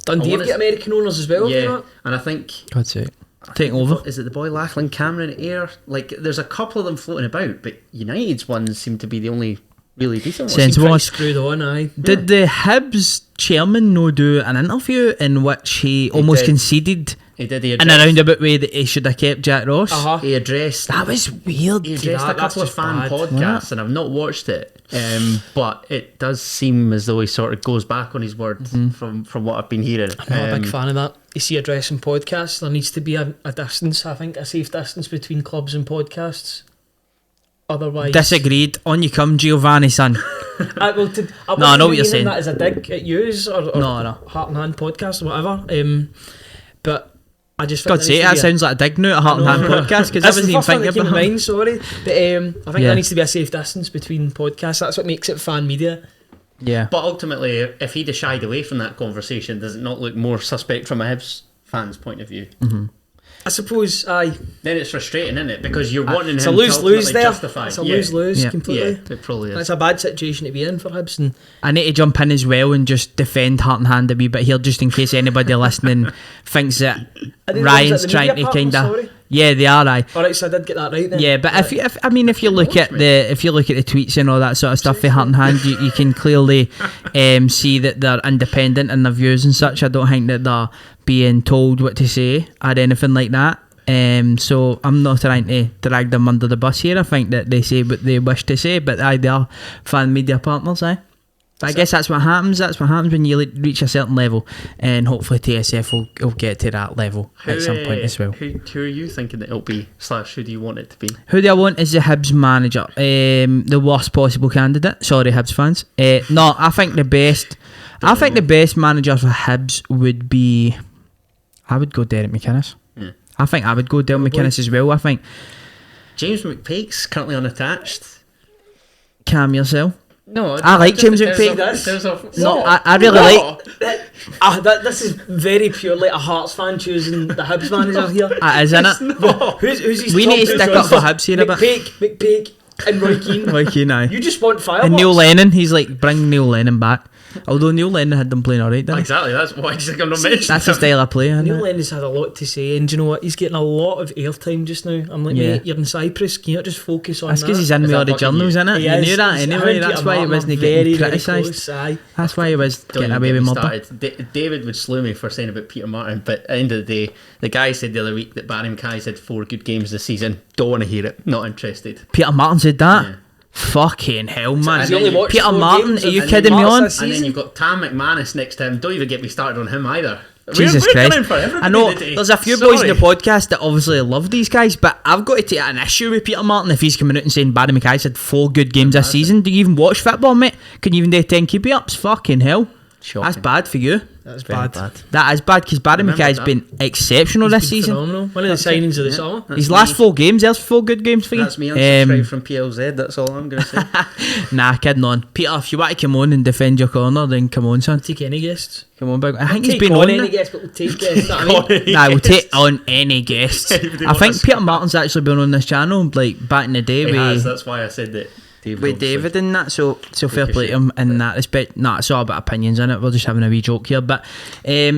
Dundee have got American owners as well. have they Yeah, not? and I think God's sake. Taking over. Is it the boy Lachlan Cameron Ayre? Like, there's a couple of them floating about, but United's ones seem to be the only really decent ones. Sensible Pretty ones. screwed on, aye. Did the Hibs chairman do an interview in which he almost did. conceded He did. He in a addressed, roundabout way that he should have kept Jack Ross? he addressed That was weird. He addressed a that's couple of just fan bad. podcasts, and I've not watched it. But it does seem as though he sort of goes back on his word from what I've been hearing. I'm not a big fan of that. You see, addressing podcasts, there needs to be a distance, I think, a safe distance between clubs and podcasts. Otherwise... Disagreed. On you come, Giovanni, son. I know what you're saying. That as a dig at yous or No. Heart and Hand podcast or whatever. But I just think God's sake, that sounds like a dig now at Heart and Hand podcast because I wasn't even thinking about it. Mind, sorry. But I think there needs to be a safe distance between podcasts. That's what makes it fan media. Yeah. But ultimately, if he'd have shied away from that conversation, does it not look more suspect from a Hibs fan's point of view? Mm-hmm. I suppose, aye. Then it's frustrating, isn't it? Because you're wanting him It's a to lose-lose ultimately there. justify. It's a lose-lose completely. Yeah, it probably is. It's a bad situation to be in for Hibs. And I need to jump in as well and just defend Heart and Hand a wee bit here, just in case anybody listening thinks that Are they the Ryan's ones at the trying to media kind partners, of. sorry? Yeah, they are. Aye. Alright, so I did get that right then. Yeah, but if you look at the tweets and all that sort of stuff for Heart and Hand, you can clearly see that they're independent in their views and such. I don't think that they're being told what to say or anything like that. So I'm not trying to drag them under the bus here. I think that they say what they wish to say, but they are fan media partners, aye. But I guess that's what happens. That's what happens when you reach a certain level, and hopefully TSF will get to that level at some point as well. Who are you thinking that it'll be? / who do you want it to be? Who do I want is the Hibs manager, the worst possible candidate. Sorry, Hibs fans. No, I think the best. I think the best manager for Hibs would be. I would go Derek McInnes. Yeah. I think I would go Derek McInnes as well. I think James McPake's currently unattached. Calm yourself. No, I like James McPake. No, I really like. This is very purely a Hearts fan choosing the Hibs manager here. It is, innit? But who's his We top need to two stick up choices? for Hibs here a bit. McPake, and Roy Keane. Roy Keane, aye. You just want fireworks. And Neil Lennon, he's like, bring Neil Lennon back. Although Neil Lennon had them playing alright, didn't he? Exactly, that's why I just think I'm not mentioning That's the style of play, isn't Neil it? Lennon's had a lot to say, and do you know what? He's getting a lot of airtime just now. I'm like, mate, you're in Cyprus. Can you not just focus on That's that? because he's in with all the journals, isn't it? He You is. knew that He's anyway. him and That's Peter why he Martin wasn't are getting very criticised. close, aye. That's why he was Don't getting even away get with me murder. started. David would slew me for saying about Peter Martin, but at the end of the day, the guy said the other week that Barry Mackay's had 4 good games this season. Don't want to hear it. Not interested. Peter Martin said that? Yeah. Fucking hell, man. Has he only watched Peter 4 Martin, games are you and kidding me Mark's on? this And then season? you've got Tam McManus next to him. Don't even get me started on him either. Jesus we're Christ. coming for everybody I know today. there's a few boys in the Sorry. podcast that obviously love these guys, but I've got to take an issue with Peter Martin if he's coming out and saying Barry Mackay's had 4 good games this season. Do you even watch football, mate? Can you even do 10 keep-ups? Fucking hell. Shocking. That's bad for you. That's Very bad. That is bad because Barry Remember Mackay's that. been exceptional this Been season. phenomenal. One of the signings of the summer. His last 4 games, there's 4 good games for you. That's me unsubscribed from PLZ. That's all I'm going to say. Nah, kidding on. Peter, if you want to come on and defend your corner, then come on, son. Take any guests. Come on, big. I think he's Take been on on any there. guests, but we'll take guests. That I mean. Nah, we'll take on any guest. Anybody I think wants- Peter Martin's actually been on this channel like back in the day He has, with that's why I said that. with David and that. So fair play to him in that respect. Nah, it's all about opinions in it. We're just having a wee joke here, but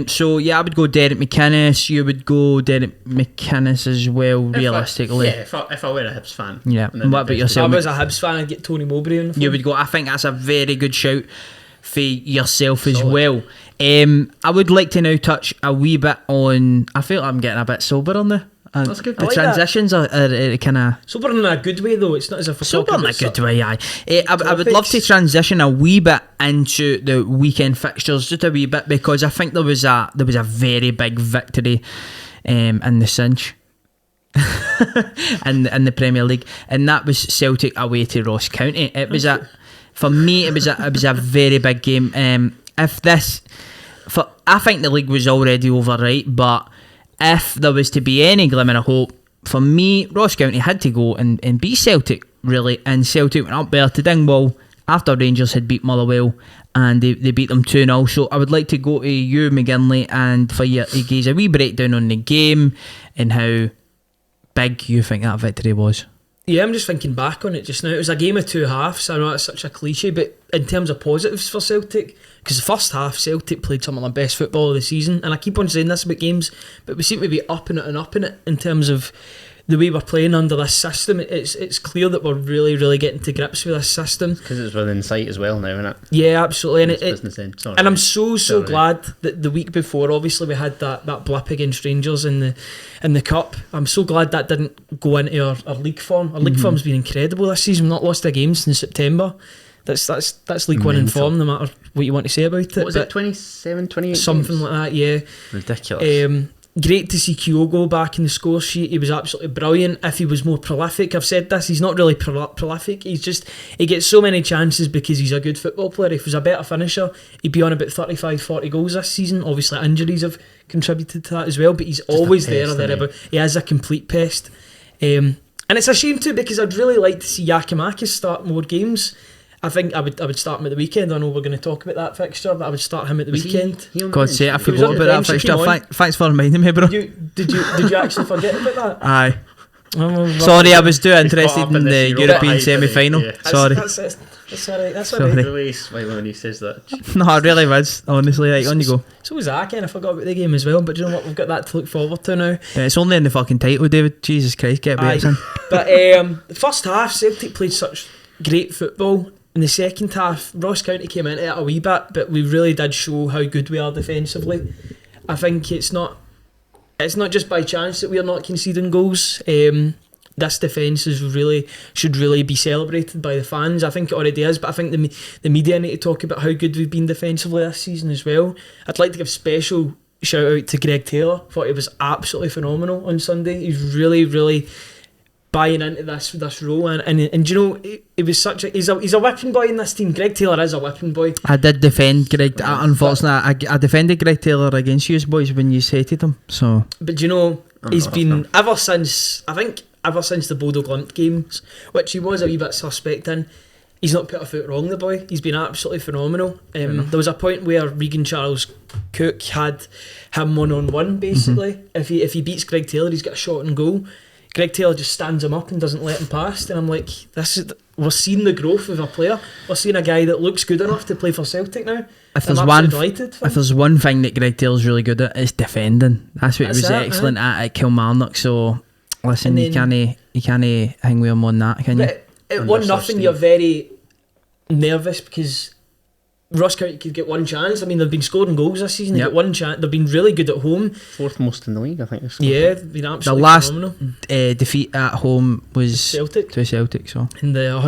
so yeah, I would go Derek McInnes. You would go Derek McInnes as well, realistically. If I were a Hibs fan. Yeah. And then And what about the- If I yourself? was a Hibs fan, I'd get Tony Mowbray on the phone. You would go. I think that's a very good shout for yourself as well. I would like to now touch a wee bit on. I feel I'm getting a bit sober on the. That's good. The I like that. transitions are kind of Sober in a good way, though. It's not as if we're sober talking in a about good way. Aye. I would love to topics. transition a wee bit into the weekend fixtures, just a wee bit, because I think there was a very big victory in the cinch. in the Premier League, and that was Celtic away to Ross County. It was for me it was a very big game. I think the league was already over, right? But if there was to be any glimmer of hope, for me, Ross County had to go and beat Celtic, really. And Celtic went up there to Dingwall after Rangers had beat Motherwell and they beat them 2-0. So I would like to go to you, McGinley, and for you to give a wee breakdown on the game and how big you think that victory was. Yeah, I'm just thinking back on it just now. It was a game of two halves. I know that's such a cliche, but in terms of positives for Celtic, because the first half Celtic played some of their best football of the season, and I keep on saying this about games, but we seem to be upping it and upping it in terms of the way we're playing under this system. It's clear that we're really, really getting to grips with this system. Because it's within sight as well now, isn't it? Yeah, absolutely. And, business end. Sorry. and I'm so glad that the week before, obviously, we had that blip against Rangers in the Cup. I'm so glad that didn't go into our league form. Our league form's been incredible this season. We've not lost a game since September. That's League One in form, no matter what you want to say about it. What was it, 27, 28 Something games? like that, yeah. Ridiculous. Great to see Kyogo back in the score sheet. He was absolutely brilliant. If he was more prolific, I've said this, he's not really prolific. He gets so many chances because he's a good football player. If he was a better finisher, he'd be on about 35-40 goals this season. Obviously injuries have contributed to that as well, but he's always there or thereabout. He is a complete pest. And it's a shame too, because I'd really like to see Giakoumakis start more games. I think I would start him at the weekend. I know we're going to talk about that fixture, but I would start him at the weekend. God's sake, I He was forgot on the about that bench, he fixture. came on. Thanks for reminding me, bro. Did you actually forget about that? Aye. Oh, Sorry, I was too caught interested up in in the this Europa European League, semi-final. yeah. Sorry. That's alright. That's Sorry. alright. The way he's smiling when he says that. No, I really was, honestly. Right, on you go. So was I. I forgot about the game as well. But do you know what? We've got that to look forward to now. Yeah, it's only in the fucking title, David. Jesus Christ, get better, son. But the first half, Celtic played such great football. In the second half, Ross County came into it a wee bit, but we really did show how good we are defensively. I think it's not just by chance that we are not conceding goals. This defence should really be celebrated by the fans. I think it already is, but I think the media need to talk about how good we've been defensively this season as well. I'd like to give special shout out to Greg Taylor. Thought he was absolutely phenomenal on Sunday. He's really, really buying into this role, and you know, he was he's a whipping boy in this team. Greg Taylor is a whipping boy. I did defend Greg. Unfortunately, I defended Greg Taylor against you boys when you hated him. So, but you know, he's been ever since the Bodo Glimt games, which he was a wee bit suspect in. He's not put a foot wrong, the boy. He's been absolutely phenomenal. There was a point where Regan Charles Cook had him 1-on-1 basically. If he beats Greg Taylor, he's got a shot and goal. Greg Taylor just stands him up and doesn't let him past, and I'm like, we're seeing the growth of a player. We're seeing a guy that looks good enough to play for Celtic now. If there's one thing that Greg Taylor's really good at, it's defending. That's what he was excellent at Kilmarnock. So listen, you can't hang with him on that, can you? But at 1-0, you're very nervous because Ross County could get one chance. I mean, they've been scoring goals this season. They get one chance. They've been really good at home. Fourth most in the league, I think. Yeah, they've been absolutely the last phenomenal. Defeat at home was Celtic. to Celtic. So In the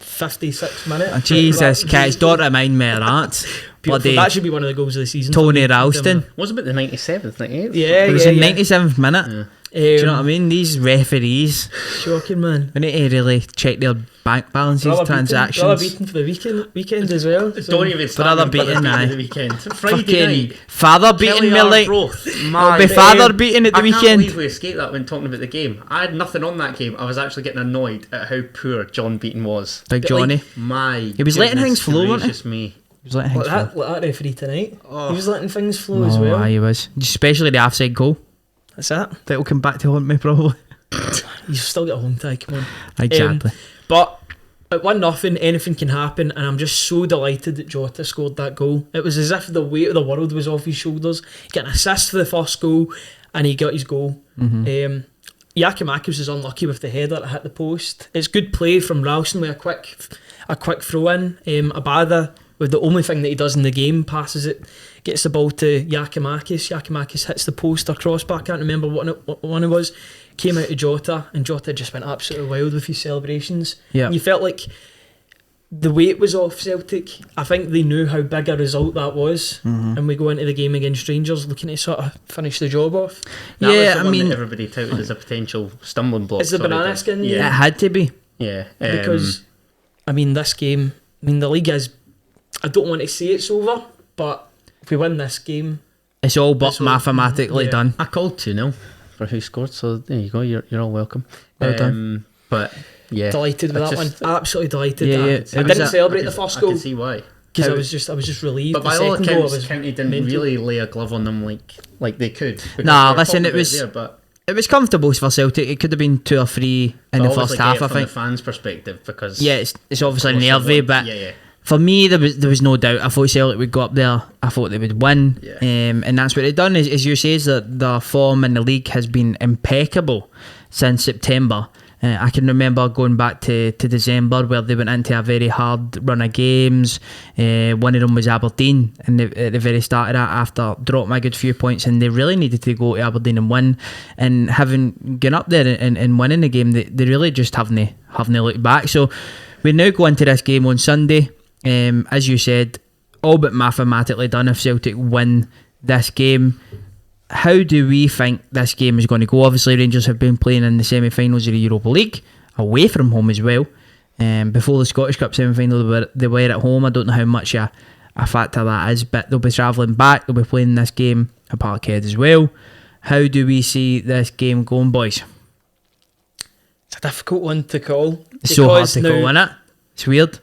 156th minute. Jesus Christ, don't remind me of that. Bloody that should be one of the goals of the season. Tony Ralston. Was it about the 97th, 98th? Yeah, It was in 97th minute. Do you know what I mean? These referees, Shocking, man. we need to really check their bank balances, transactions. Brother beating for the weekend as well. So. Don't even start Brother with beating, aye. the weekend. Friday Fucking night. father beating me like. It'll be father beating at the I can't weekend. believe we escaped that when talking about the game. I had nothing on that game. I was actually getting annoyed at how poor John Beaton was. Big But, Johnny. He was letting things flow, wasn't he? Me. He was letting things flow. Like that referee tonight. Oh. He was letting things flow as well. Aye, he was. Especially the offside goal. That's it. That'll come back to haunt me probably. You've still got a home tie, come on. Exactly. But at 1-0, anything can happen, and I'm just so delighted that Jota scored that goal. It was as if the weight of the world was off his shoulders. He got an assist for the first goal, and he got his goal. Giakoumakis was unlucky with the header that hit the post. It's good play from Ralston with a quick throw in. Abada, with the only thing that he does in the game, passes it, gets the ball to Giakoumakis. Giakoumakis hits the post or crossbar, I can't remember what one it was. Came out to Jota, and Jota just went absolutely wild with his celebrations. Yeah. And you felt like the weight was off Celtic. I think they knew how big a result that was, and we go into the game against Rangers looking to sort of finish the job off. That was Yeah, the I one mean, that everybody touted as a potential stumbling block. It's the banana skin. it Yeah. had to be. Yeah. Because I mean, this game, the league is, I don't want to say it's over, but if we win this game, It's all but It's all- mathematically yeah. done. I called 2-0 for who scored, so there you go. You're all welcome. Well done. But yeah, delighted with I that just- one. Absolutely delighted. Yeah, I yeah. It was didn't a- celebrate the first I goal. can see why. because I was just relieved. But by the all second goal, I accounts, was County didn't mental. really lay a glove on them like they could. because Nah, they were listen, talking it about was- there, but It was comfortable for Celtic. It could have been 2 or 3 in the obviously first half, get it I from think. the fans' perspective, because Yeah, it's obviously of course nervy, everyone- but yeah. for me, there was no doubt. I thought Celtic would go up there. I thought they would win, Yeah. and that's what they've done. As you say, is that their form in the league has been impeccable since September. I can remember going back to December where they went into a very hard run of games. One of them was Aberdeen, and at the very start of that, after dropping a good few points, and they really needed to go to Aberdeen and win. And having gone up there and winning the game, they really just haven't looked back. So we now go into this game on Sunday. As you said, all but mathematically done if Celtic win this game. How do we think this game is going to go? Obviously, Rangers have been playing in the semi-finals of the Europa League, away from home as well. Before the Scottish Cup semi-final, they were at home. I don't know how much a factor that is, but they'll be travelling back. They'll be playing this game at Parkhead as well. How do we see this game going, boys? It's a difficult one to call. It's so hard to now- call, innit? It's weird.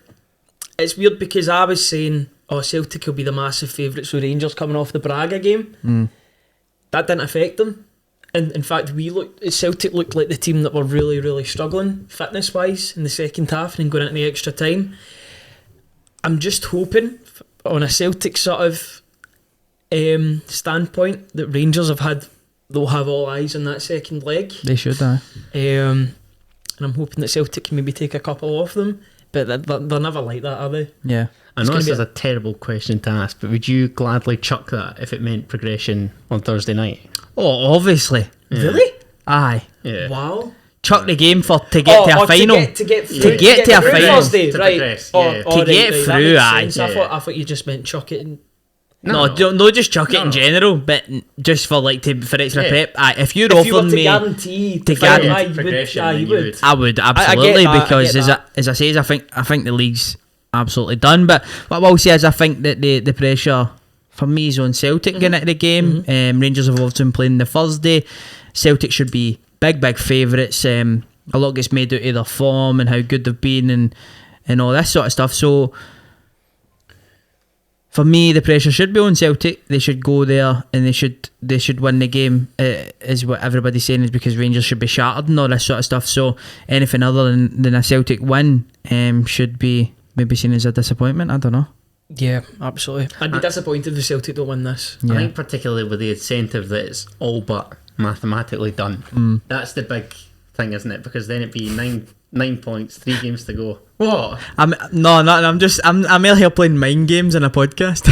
It's weird because I was saying, Celtic will be the massive favourites with Rangers coming off the Braga game. That didn't affect them. And in fact, Celtic looked like the team that were really, really struggling fitness-wise in the second half and then going into the extra time. I'm just hoping, on a Celtic sort of standpoint, that Rangers they'll have all eyes on that second leg. They should, And I'm hoping that Celtic can maybe take a couple off them. But they're never like that, are they? Yeah. I It's know gonna this be is a terrible question to ask, but would you gladly chuck that if it meant progression on Thursday night? Oh, obviously. Yeah. Really? Aye. Yeah. Wow. Chuck the game to get to a final. To get To get to a through final. Thursday, To right? progress, Oh, yeah. oh, To get that through, makes aye. sense. Yeah. I thought you just meant chuck it. No, don't just chuck it in No. general, but just for extra Yeah. pep. Aye, if you're If you were offering to me, guarantee to final, guarantee aye, you would. progression, Aye, then you you would. would. I would I absolutely, get that, because I get as I say, I think the league's absolutely done. But what I will say is I think that the pressure for me is on Celtic getting into the game. Rangers have obviously been playing the Thursday. Celtic should be big favourites. A lot gets made out of their form and how good they've been and all this sort of stuff. So for me, the pressure should be on Celtic. They should go there and they should win the game. Is what everybody's saying, is because Rangers should be shattered and all this sort of stuff. So anything other than a Celtic win should be maybe seen as a disappointment. I don't know. Yeah, absolutely. I'd be disappointed if Celtic don't win this. Yeah. I think particularly with the incentive that it's all but mathematically done. That's the big thing, isn't it? Because then it'd be 9 points, 3 games to go. What? I'm out here playing mind games in a podcast.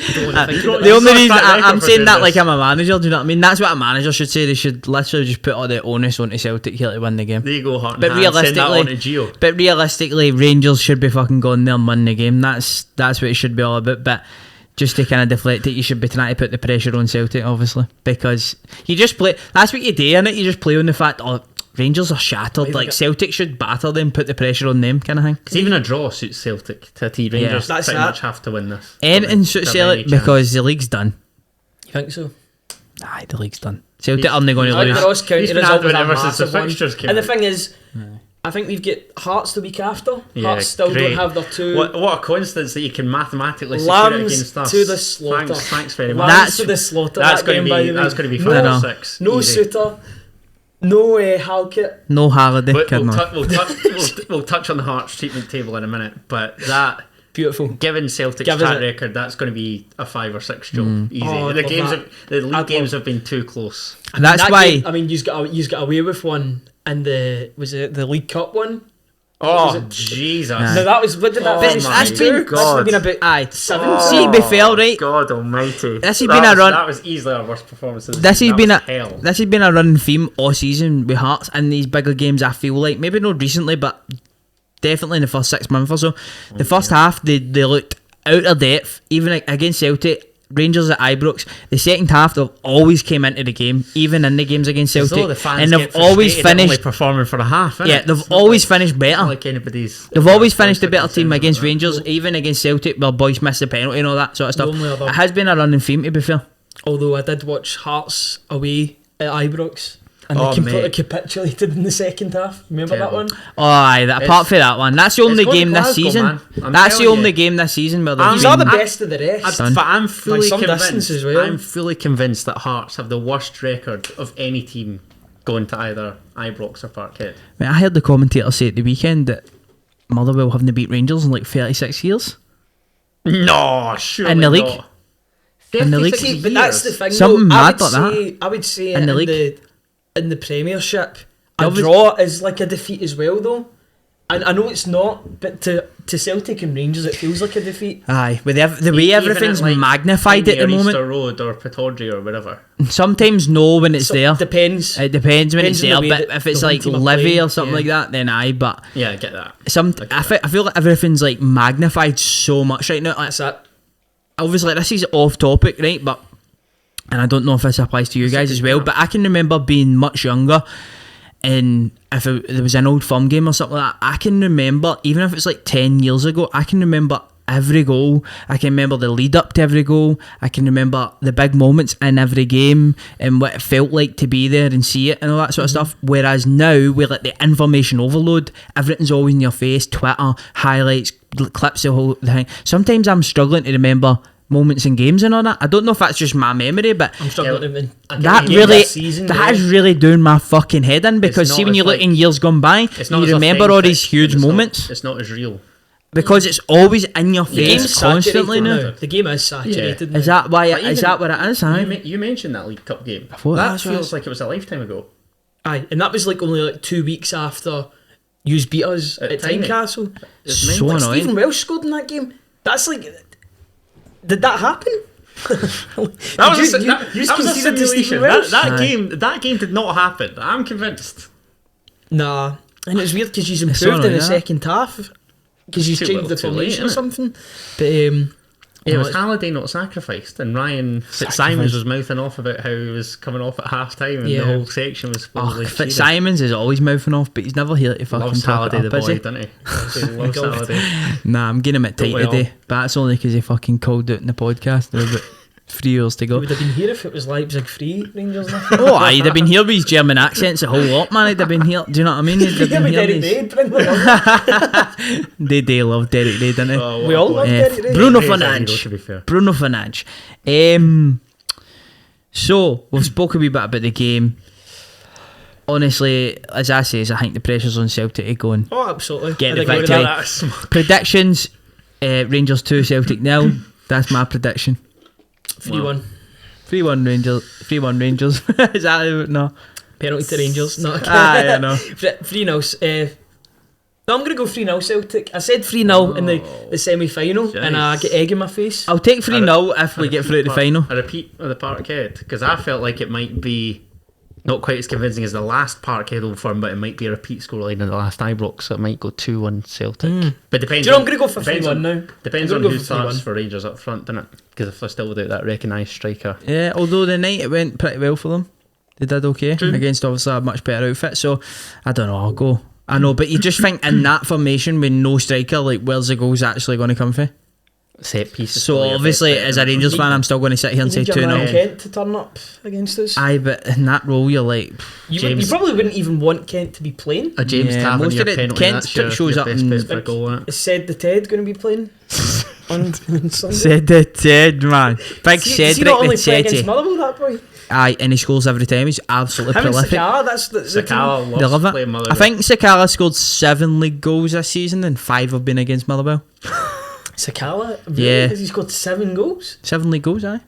The only reason I'm saying that like I'm a manager, do you know what I mean? That's what a manager should say. They should literally just put all the onus onto Celtic here to win the game. There you go, Heart and But Hand, send that on to realistically, Gio. Rangers should be fucking going there and winning the game. That's what it should be all about. But just to kind of deflect it, you should be trying to put the pressure on Celtic, obviously, because you just play. That's what you do, innit? You just play on the fact, Rangers are shattered. Like Celtic should batter them, put the pressure on them, kind of thing. Because even a draw suits Celtic to a T. Rangers That's pretty that. much have to win this. Anything suits To have any Celtic chance. because the league's done. You think so? Aye, the league's done. Celtic are not going to Like lose. Ross County He's been result was a adamant ever since the massive one. fixtures came And the out. thing is, I think we've got Hearts the week after. Yeah, Hearts still great. don't have their two. What a coincidence that you can mathematically secure it Lambs against us. to the slaughter. Thanks very much. Lambs to the slaughter. That's that going game, by to the be way. that's going to be I know. 5-6. No easy. Suter, no Halkett. No Halliday. We'll kid, no. we'll touch on the Hearts treatment table in a minute, but that, Beautiful. given Celtic's Give us track it. record, that's going to be a 5 or 6 job. Easy. Oh, I'd the love games, that. the league I'd games love- have been too close. And that's That why. game, I mean, you got away with one in the League Cup one. Oh, it- Jesus. Aye. No, that was what did that Oh finish? my That's been God. about Aye. 7. See, to be fair, right? God almighty. This has been a run- That was easily our worst performance of the This season. has been That a was hell. this has been a running theme all season with Hearts in these bigger games. I feel like maybe not recently, but definitely in the first 6 months or so. The first half they looked out of depth, even against Celtic. Rangers at Ibrox. The second half they've always came into the game, even in the games against As though Celtic, the fans and get they've always frustrated at only finished. performing for a half. Innit? Yeah, they've It's not always like- finished better. not like anybody's. They've always finished the better team concerned against about that. Rangers, even against Celtic, where boys missed the penalty and all that sort of stuff. The only other- It has been a running theme, to be fair. Although I did watch Hearts away at Ibrox. And Oh, they completely mate. capitulated in the second half. Remember Terrible. that one? Oh, aye, apart from that one, that's the only going to game this Glasgow, season. man. I'm That's the telling only you. game this season where I'm there's These are the been... best of the rest. Done. But I'm fully some convinced. distance as well. I'm fully convinced that Hearts have the worst record of any team going to either Ibrox or Parkhead. Mate, I heard the commentator say at the weekend that Motherwell haven't beat Rangers in like 36 years. No, surely In the league? not. In the league? 36 See, but that's the years. thing. Something though. mad like that. I would say In in the the league. in the Premiership, Yeah, a obvious- draw is like a defeat as well, though. I know it's not, but to Celtic and Rangers, it feels like a defeat. Aye, with the way Even everything's at, like, magnified at the Tiny or moment. Easter Road or Pittodrie or whatever. Sometimes no when it's So, there. Depends. It depends when it's Depends on there, the way but that if it's the home like team are Livy playing, or something yeah. like that, then aye. But Yeah, I get that. I feel like everything's like magnified so much right now. Like, That's that. obviously this is off topic, right? But and I don't know if this applies to you guys as well. But I can remember being much younger, and if there was an Old Firm game or something like that, I can remember, even if it's like 10 years ago, I can remember every goal. I can remember the lead up to every goal. I can remember the big moments in every game and what it felt like to be there and see it and all that sort of stuff. Whereas now, with like the information overload, everything's always in your face. Twitter, highlights, clips, the whole thing. Sometimes I'm struggling to remember moments in games and all that. I don't know if that's just my memory, but I'm struggling to that game really, this season, that is yeah. really doing my fucking head in, because not see when as you look like- in years gone by, It's not you as remember all these authentic, huge it's not- moments it's not as real. because it's always in your The game's face constantly saturated now. now. The game is saturated now. Is that why? But Is even- that what it is? Aye. You mentioned that League Cup game. thought That that's what it feels was. like it was a lifetime ago. Aye, and that was like only like 2 weeks after you beat us At at Tynecastle. Tynecastle. It's So mental. annoying. Stephen Welsh scored in that game. That's like, did that happen? That was You- a, you- that, you that was a conceded to Stephen simulation. Welsh? That game did not happen. I'm convinced. Nah, and it was weird because he's so improved in annoying, the that. second half because he's Too changed little, the too late, formation or innit? something. But Yeah, it was it's- Halliday not sacrificed, and Ryan Fitzsimons was mouthing off about how he was coming off at half time, and Yeah. the whole section was Oh, supposedly cheering. Fitzsimons is always mouthing off, but he's never here to fucking Loves talk Halliday it the up, is boy, he? doesn't he? He loves God. Halliday. Nah, I'm getting him at tight Don't we all? today, but that's only because he fucking called out in the podcast. There were about 3 years to he go. would have been here if it was Leipzig 3 Rangers. Nothing. Oh, aye, they've been here with his German accents a whole lot, man. They've been here. Do you know what I mean? They've Yeah, been with here. Derek with his- Day, bring them on. They love Derek Day, didn't they? Oh, what We a all boy. love Yeah, Derek Day. Bruno He's a hero, Fernandes. to be fair. Bruno Fernandes. So we've spoken a wee bit about the game. Honestly, as I say, I think the pressure's on Celtic to go and Oh, absolutely. Get I the think we're victory. that. That's predictions. Rangers 2, Celtic 0. That's my prediction. 3-1. 3-1 Rangers. 3-1 Rangers. Is that no? Penalty to Rangers. No, I know. 3-0. No, I'm going to go 3-0 Celtic. I said 3-0 in the semi-final and I Jeez. get egg in my face. I'll take 3-0 if we get through to the final. A repeat of the Parkhead, because I felt like it might be not quite as convincing as the last Parkhead Old Firm, but it might be a repeat scoreline of the last Ibrox, so it might go 2-1 Celtic. But depends. Do you know, on- I'm going to go for depends 3-1 on- now. Depends I'm on gonna who go for starts 3-1. for Rangers up front, doesn't it? Because if they're still without that recognised striker, Yeah, although the night it went pretty well for them. They did okay against obviously a much better outfit. So I don't know. I'll go. I know, but you just think in that formation with no striker, like where's the goals actually going to come from? set pieces. So obviously, as a Rangers fan, I'm still going to sit here and say You need your man 2-0. Kent to turn up against us. Aye, but in that role, you're like, You James- probably wouldn't even want Kent to be playing. a James Yeah, Tavernier most of it- penalty. Kent That's your, shows your up best in- bet for a goal, isn't it? Is said the Ted going to be playing on Sunday? said it, Ted, man. Big Does he Cedric not the only play against Teddy. Motherwell, that boy? Aye, and he scores every time. He's absolutely Him and prolific. Sakala, that's the team. Sakala They love loves it. playing Motherwell. I think Sakala scored 7 league goals this season and 5 have been against Motherwell. Sakala? Really? Yeah. Has he scored 7 goals? 7 league goals, aye.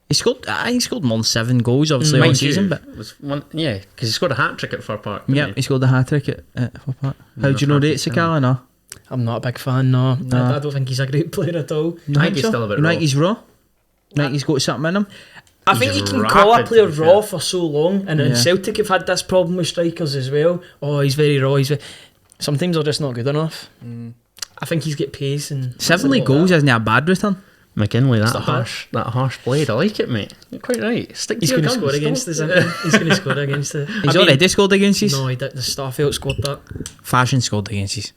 He scored more than 7 goals, obviously, all Mind season, you, but was one, yeah, because he scored a hat trick at Fir Park. yeah, he scored a hat trick at Fir Park. How do you know rate Sakala? No, I'm not a big fan, no. No. I don't think he's a great player at all. you I think think he's so? still a bit You raw. think he's raw? You think he's got something in him? I He's think you can rapid, call a to player be raw fair. for so long, and Yeah. Celtic have had this problem with strikers as well. Oh, he's very raw. Sometimes they're just not good enough. I think he's got pace and 7 league all goals that. isn't a bad return. McGinley, the that harsh blade. I like it, mate. You're quite right. Stick to He's your going to guns. score against us. Isn't he? He's going to score against us. He's already scored against us. No, he did. The Starfield scored that. Fashion scored against us.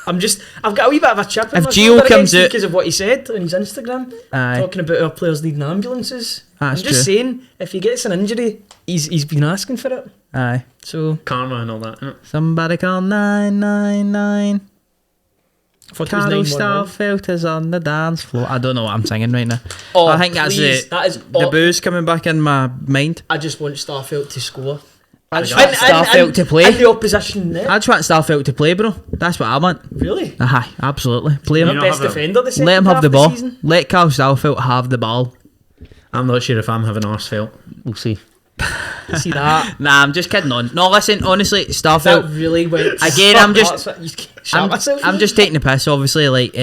I've got a wee bit of a chip in If my Gio shoulder comes against you out- because of what he said on his Instagram, Aye. talking about our players needing ambulances. That's I'm just true. saying, if he gets an injury, he's been asking for it. Aye. So Karma and all that. Somebody call 999. I thought it was Carol 911. Starfelt is on the dance floor. I don't know what I'm singing right now. Oh, I think that's please, it. that is The booze coming back in my mind. I just want Starfelt to score. I just want Starfelt to play. In the opposition net. I just want Starfelt to play, bro. That's what I want. Really? Aye, absolutely. Play Not him. know, best have a- defender the second Let him have half the of ball. season. Let Carl Starfelt have the ball. I'm not sure if I'm having Arsfelt. We'll see. See that? Nah, I'm just kidding on. No, listen, honestly, That Starfelt. really went. Again, I'm just- Shut myself. I'm just taking the piss, obviously. Like,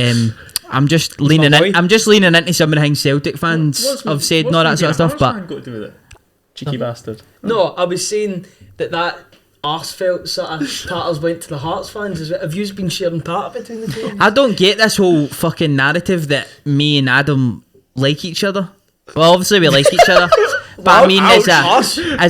I'm just leaning my in. boy. I'm just leaning into some of the things Celtic fans have said and all that sort of stuff. But got to do with it? Cheeky bastard. No, I was saying that arsefelt sort of tatters went to the Hearts fans. Have you been sharing part between the two? I don't get this whole fucking narrative that me and Adam like each other. Well, obviously we like each other, but I mean as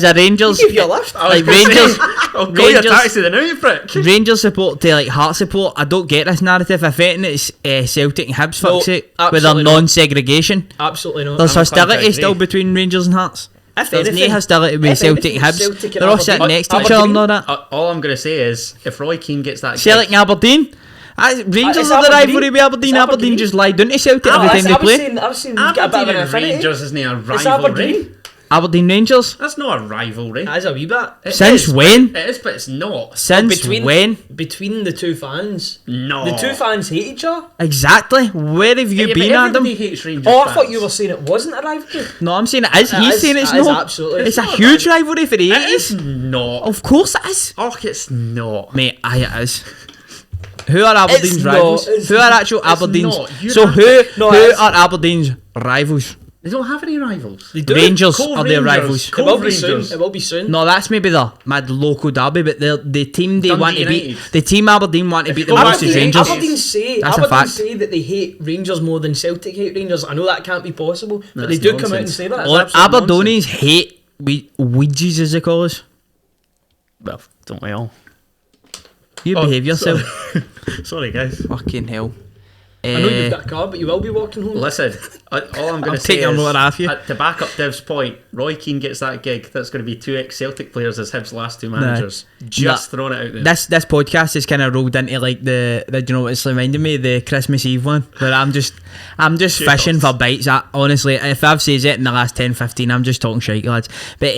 a Rangers, Give you a lift. like Rangers, I'll call your Rangers- taxi then, now you prick. Rangers support to like Heart support. I don't get this narrative. If anything, it's Celtic and Hibs No, fuck's sake with their absolutely not. non-segregation. Absolutely not. There's I'm hostility contrary. still between Rangers and Hearts. If There's anything- no hostility with if Celtic anything, and Hibs. Celtic and They're all sitting Aberdeen- next to each other and all that. All I'm going to say is, if Roy Keane gets that Celtic and Aberdeen. Rangers It's are the Aberdeen. rivalry with Aberdeen. It's Aberdeen Aberdeen. just lie down to Celtic every time they play. I was saying, we've got a bit of Aberdeen an and affinity. Rangers isn't a It's rivalry. Aberdeen. Aberdeen Rangers. That's not a rivalry. That is a wee bit. It Since is, when? It is, but it's not. Since when? Between the two fans. No. The two fans hate each other. Exactly. Where have you Yeah, been, but Adam? everybody hates Rangers Oh, I fans. thought you were saying it wasn't a rivalry. No, I'm saying it is. It He's is- saying it's it is not. absolutely. It's a It's not huge rivalry for the It is 80s. not. Of course it is. Oh, it's not. Mate, aye it is. Who are Aberdeen's It's not, rivals? it's Who are actual it's Aberdeen's? not. You So have- who it is. are Aberdeen's rivals? They don't have any rivals. They do. Rangers Cove are their Rangers. rivals. It will be Rangers. soon. It will be soon. No, that's maybe the mad local derby, but the team they Dundee want to beat, United. the team Aberdeen want to If beat you the go back most to is the Rangers. Rangers. That's a fact. Say that they hate Rangers more than Celtic hate Rangers. I know that can't be possible, but That's they do come out and nonsense. say that. It's Or absolute nonsense. Aberdonians hate Ouija's as they call us. Well, don't we all? You Oh, behave yourself. Sorry, guys. Fucking hell. I know you've got a car, but you will be walking home. Listen, all I'm going I'm to say taking a is, load off you. to back up Dev's point, Roy Keane gets that gig. That's going to be two ex-Celtic players as Hibs' last two managers. Just throwing it out there. This podcast is kind of rolled into like the you know what it's reminding me, the Christmas Eve one, where I'm just fishing for bites. Honestly, if I've said it in the last 10-15, I'm just talking shite, lads. But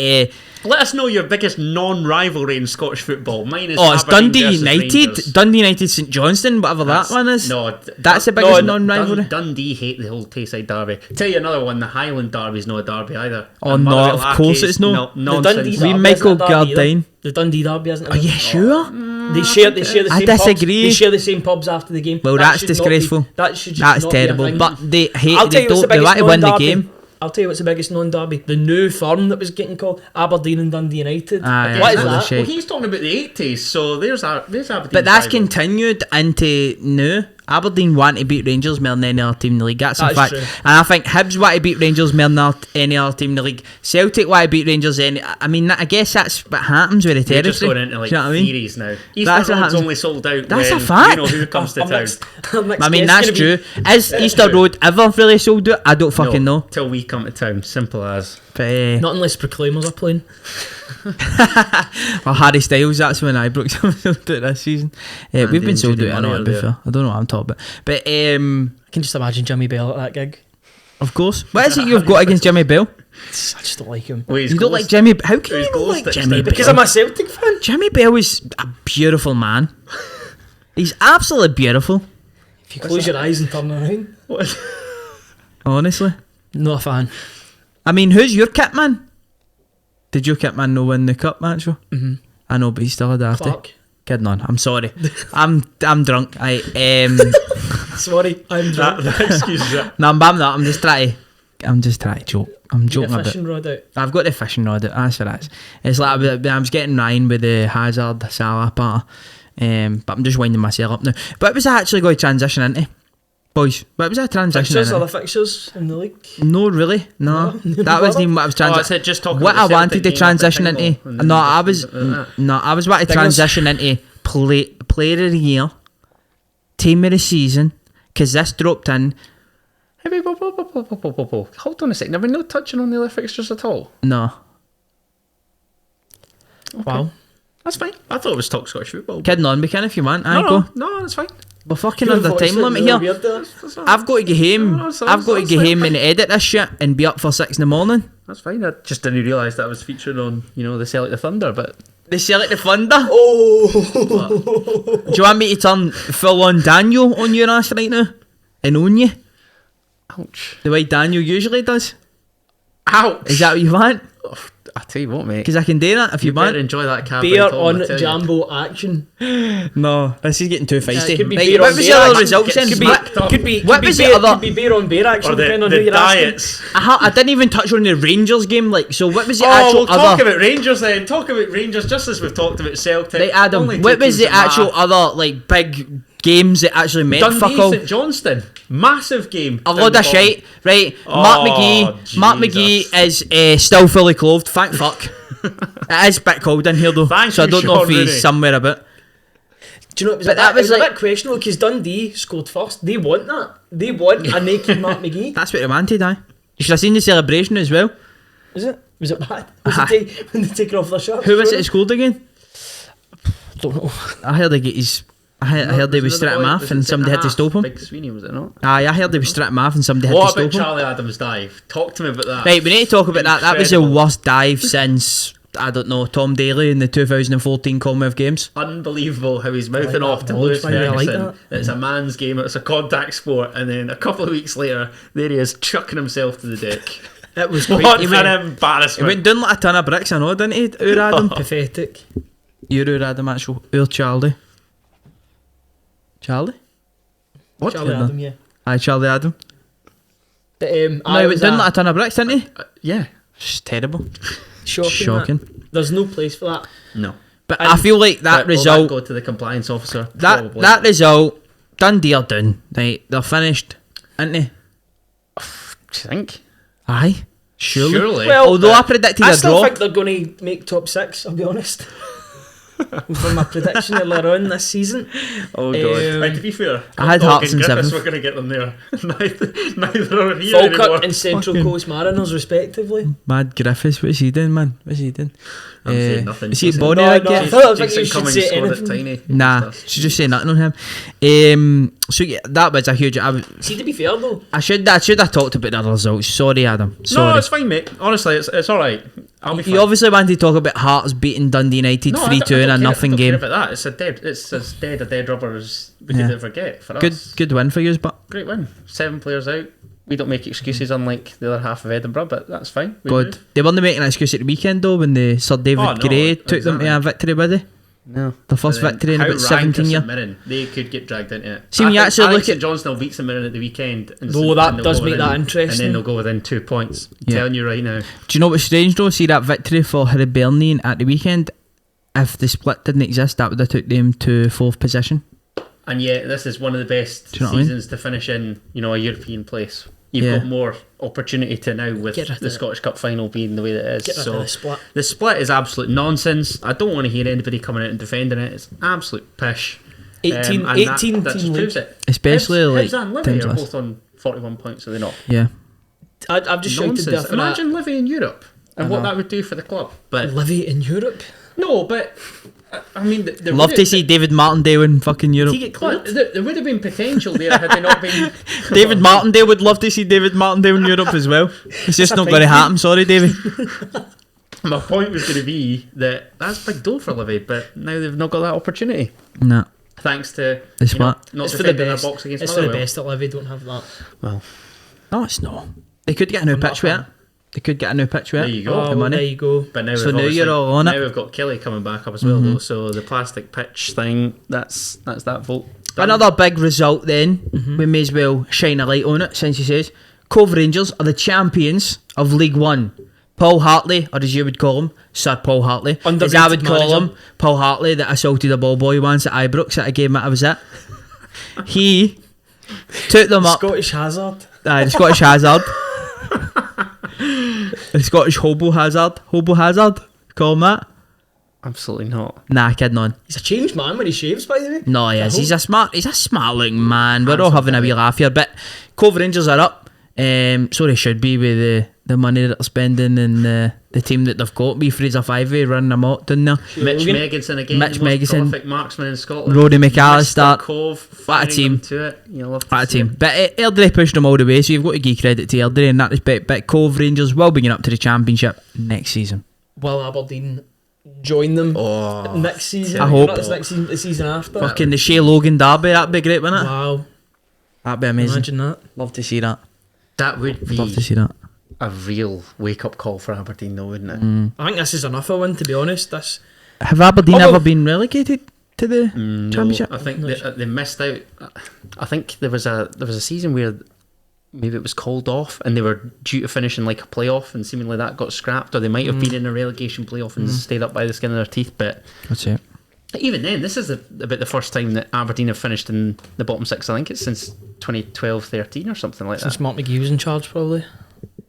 Let us know your biggest non-rivalry in Scottish football. Mine is it's Aberdeen Dundee versus United, Rangers. Dundee United St Johnstone, whatever that one is. No, That's the biggest non-rivalry. Dundee hate the whole Tayside derby. Tell you another one, the Highland derby's not a derby either. Oh, And no, Motherwell of course Arcade's it's not. The nonsense. Dundee We derby Michael isn't a derby either. Gardine. The Dundee derby isn't. Are you sure? They share the same I pubs. disagree. They share the same pubs after the game. Well, That that's should not disgraceful. Be, that should just That's not be a terrible. thing. But they hate. I'll tell They you what's the don't. They want biggest to win the non-derby. game. I'll tell you what's the biggest non-derby. The new firm that was getting called Aberdeen and Dundee United. Aye, What is that's that? shit. Well, he's talking about the 80s, so there's Aberdeen. But that's continued into now. Aberdeen want to beat Rangers more than any other team in the league. That's a That is fact. true. And I think Hibs want to beat Rangers more than any other team in the league. Celtic want to beat Rangers. I mean, I guess that's what happens with the You're territory. just going into like Do you know what I mean? theories now. That's Easter what Road's happens. only sold out That's when a fact. you know who comes to Our town. next I mean, guest's that's gonna true. Is Easter Road ever really sold out? I don't fucking know. Till we come to town. Simple as. But, Be, not unless Proclaimers are playing. well, Harry Styles, that's when I broke sold out this season. We've been and sold Judy out, I know Money it are before. I don't know what I'm talking about. But, I can just imagine Jimmy Bell at that gig. of course. What is it you've got against Jimmy Bell? I just don't like him. Well, he's You don't close- like Jimmy How can He's you not close like to Jimmy extent. Bell? Because I'm a Celtic fan. Jimmy Bell is a beautiful man. He's absolutely beautiful. If you close your eyes and turn around. What? Honestly. Not a fan. I mean, who's your kit man? Did your kit man no win the cup match? Mm-hmm. I know, but he's still a dafty. Clark. Kidding on. I'm sorry. I'm drunk. Sorry, I'm drunk. That excuses it. No, I'm not. I'm just trying to joke. I'm Get joking a a bit. fishing rod out. I've got the fishing rod out. That's what it is. It's like I was getting Ryan with the Hazard Salah part, but I'm just winding myself up now. But what was I actually going to transition into, boys? What was I transitioning Fixtures, into? other fixtures in the league. No, really, no. That wasn't even what I was Oh, I transitioning. said just talking What I about the wanted to Celtic game transition at the into. Tingle, and No, then I just was things like that. no, I was about to Dingers. transition into player of the year. time of the season, because this dropped in. Hey, whoa. Hold on a second. Are we not touching on the other fixtures at all? No. Okay. Wow. That's fine. I thought it was talk Scottish football. Kidding on, we can if you want. I No, go. no, that's fine. We're fucking under time limit here. I've got to get home. I've got to get home and edit this shit and be up for 6 in the morning. That's fine. I just didn't realise that was featured on, the Celtic the Thunder, but... They sell it to Thunder. Oh! Do you want me to turn full on Daniel on your ass right now? And own you? Ouch. The way Daniel usually does? Ouch! Is that what you want? Oh, I tell you what, mate. Because I can do that if you better want. enjoy that cabaret. Beer Tom, on I tell you. Jambo action. No, this is getting too feisty. It could be Right, beer what on was beer the other action. results then? Could be What was the beer, other- could be beer on beer action, Or depending on the who you're asking. diets. I didn't even touch on the Rangers game. Like, so what was the Oh, actual we'll talk other? about Rangers then. Talk about Rangers just as we've talked about Celtic. Right, Adam. Only two What was teams the that matter. actual other like big games that actually meant fuck Dundee all? St Johnston. Massive game. A down load the of bottom. shite, right? Oh, Mark McGee is still fully clothed. Thank fuck. It is a bit cold in here though, Thank so I you, don't know if Sean he's Rooney. somewhere about. Do you know, But that was a like- bit questionable because Dundee scored first. They want that. They want a naked Mark McGee. That's what they wanted, aye. You should have seen the celebration as well. Is it? Was it bad? When they take off their shirts? Who was it that scored again? Don't know. I heard they get his. I heard they was stripping him off and somebody had to stop him. Big Sweeney, was it not? Aye, I heard they was stripping him off and somebody had What to about stop him. Charlie Adams' dive? Talk to me about that. Right, we need to talk about that. That was the Incredible. worst dive since, I don't know, Tom Daly in the 2014 Commonwealth Games. Unbelievable how he's mouthing like off that to knowledge, Lewis man, I like Ferguson. It's a man's game, it's a contact sport, and then a couple of weeks later, there he is chucking himself to the deck. It was What He an went- embarrassment. He went down like a ton of bricks, I know, didn't he? Ur Adam. pathetic. Ur Adam, actual. Ur Charlie. Charlie? What? Charlie Didn't I? Adam, yeah. Aye, Charlie Adam. But, No, he went down like a ton of bricks, didn't he? Yeah. It's terrible. shocking. Shocking. That. There's no place for that. No. But I feel like that Will result, go to the compliance officer. that Probably. result, Dundee are done. Right, they're finished, aren't they? Do you think? Aye, surely. Well, Although I predicted I a still draw. think they're going to make top 6, I'll be honest. From my prediction earlier on this season. Oh god. Um, Right, to be fair, I had Dundalk Hearts and in Griffiths, seventh. we're going to get them there. neither are here anymore. Falkirk and Central Fucking- Coast Mariners, respectively. Mad Griffiths, what's he doing, man? What's he doing? I'm saying nothing. Is he Jason- Bonnie No, again? no. I thought you Jason should Cummings say scored it anything. tiny. Nah, should just say nothing on him. So yeah, that was a huge. See, to be fair though, I should have talked about the other results. Sorry, Adam. No, Sorry. it's fine, mate. Honestly, it's all right. I'll be fine. You obviously wanted to talk about Hearts beating Dundee United No, I 3-2 don't in a care- nothing I don't game. care about that. It's as dead a dead rubber as we Yeah. could ever get for Good, us. good win for you, but Great win. 7 players out. We don't make excuses unlike the other half of Edinburgh, but that's fine. We good. move. They weren't making an excuse at the weekend though when the Sir David Oh, no, Gray took them to exactly. a victory, with it. No. The first And then victory in how about 17 rank are years. St Mirren? They could get dragged into it. See, when you actually look St at- Johnstone beat St Mirren at the weekend. And Though St- that and they'll does go make within- that interesting. And then they'll go within 2 points. I'm Yeah. telling you right now. Do you know what's strange though? See that victory for Hibernian at the weekend. If the split didn't exist, that would have took them to 4th position. And yet, this is one of the best Do you know what I mean? seasons to finish in, a European place. You've Yeah. got more opportunity to now with Get rid of the it. Scottish Cup final being the way that it is. get rid So of the split. the split is absolute nonsense. I don't want to hear anybody coming out and defending it. It's absolute pish. 18 and 18 that just team proves league. it. Especially Hibs like and Livy teams are less. both on 41 points, are they not? Yeah. I've just shouted there Nonsense. for Imagine Livy in Europe and what know. that would do for the club. But that. Livy in Europe. no, but I mean, there Love would to have- see David Martindale in fucking Europe. He get Well, cleared. there would have been potential there had they not been. David Martindale would love to see David Martindale in Europe as well. It's just a not big going to thing. happen. Sorry, David. My point was going to be that that's big dough for Livy, but now they've not got that opportunity. Nah. Thanks to It's what? not It's for the defending their best. box against It's for the Motherwell. best that Livy don't have that. Well, No, it's not. They could get a new I'm not pitch a with fan. it. They could get a new pitch with There it. you go. Oh, The well, money. there you go. but now So we've now obviously- you're all on it. Now we've got Kelly coming back up as well, though. So the plastic pitch thing, that's that vote. done. Another big result then, we may as well shine a light on it since he says Cove Rangers are the champions of League One. Paul Hartley, or as you would call him, Sir Paul Hartley, as I would Underrated call manager. him, Paul Hartley that assaulted a ball boy once at Ibrox at a game that I was at. He took them up. Scottish Hazard. The Scottish Hazard. The Scottish Hobo Hazard. Hobo Hazard. Call him that. Absolutely not. Nah, kidding on. He's a changed man when he shaves, by the way. No, he I is. hope. He's a smart looking man. We're all having a wee laugh here. But Cove Rangers are up. So they should be with the money that they're spending and the team that they've got. Be Fraser Fivey running them out down there. Mitch Megginson again. Mitch the most Megginson. prolific marksman in Scotland. Roddy McAllister. Mr. Cove. What a firing team. them to it. You love to What a see team. it. But Airdrie pushed them all the way, so you've got to give credit to Airdrie in that respect. But Cove Rangers will be getting up to the Championship next season. Will Aberdeen join them next season? I hope. Not this next season, the season after. Fucking the Shea Logan derby, that'd be great, wouldn't it? Wow. That'd be amazing. Imagine that. Love to see that. That would be Love to see that. a real wake-up call for Aberdeen, though, wouldn't it? I think this is enough of one, to be honest. Have Aberdeen Although- ever been relegated to the No, Championship? I think they missed out. I think there was a season where maybe it was called off and they were due to finish in like a playoff and seemingly that got scrapped, or they might have been in a relegation playoff and stayed up by the skin of their teeth. But That's it. even then, this is about the first time that Aberdeen have finished in the bottom six. I think it's since 2012-13 or something like Since that. Mark McGee was in charge, probably.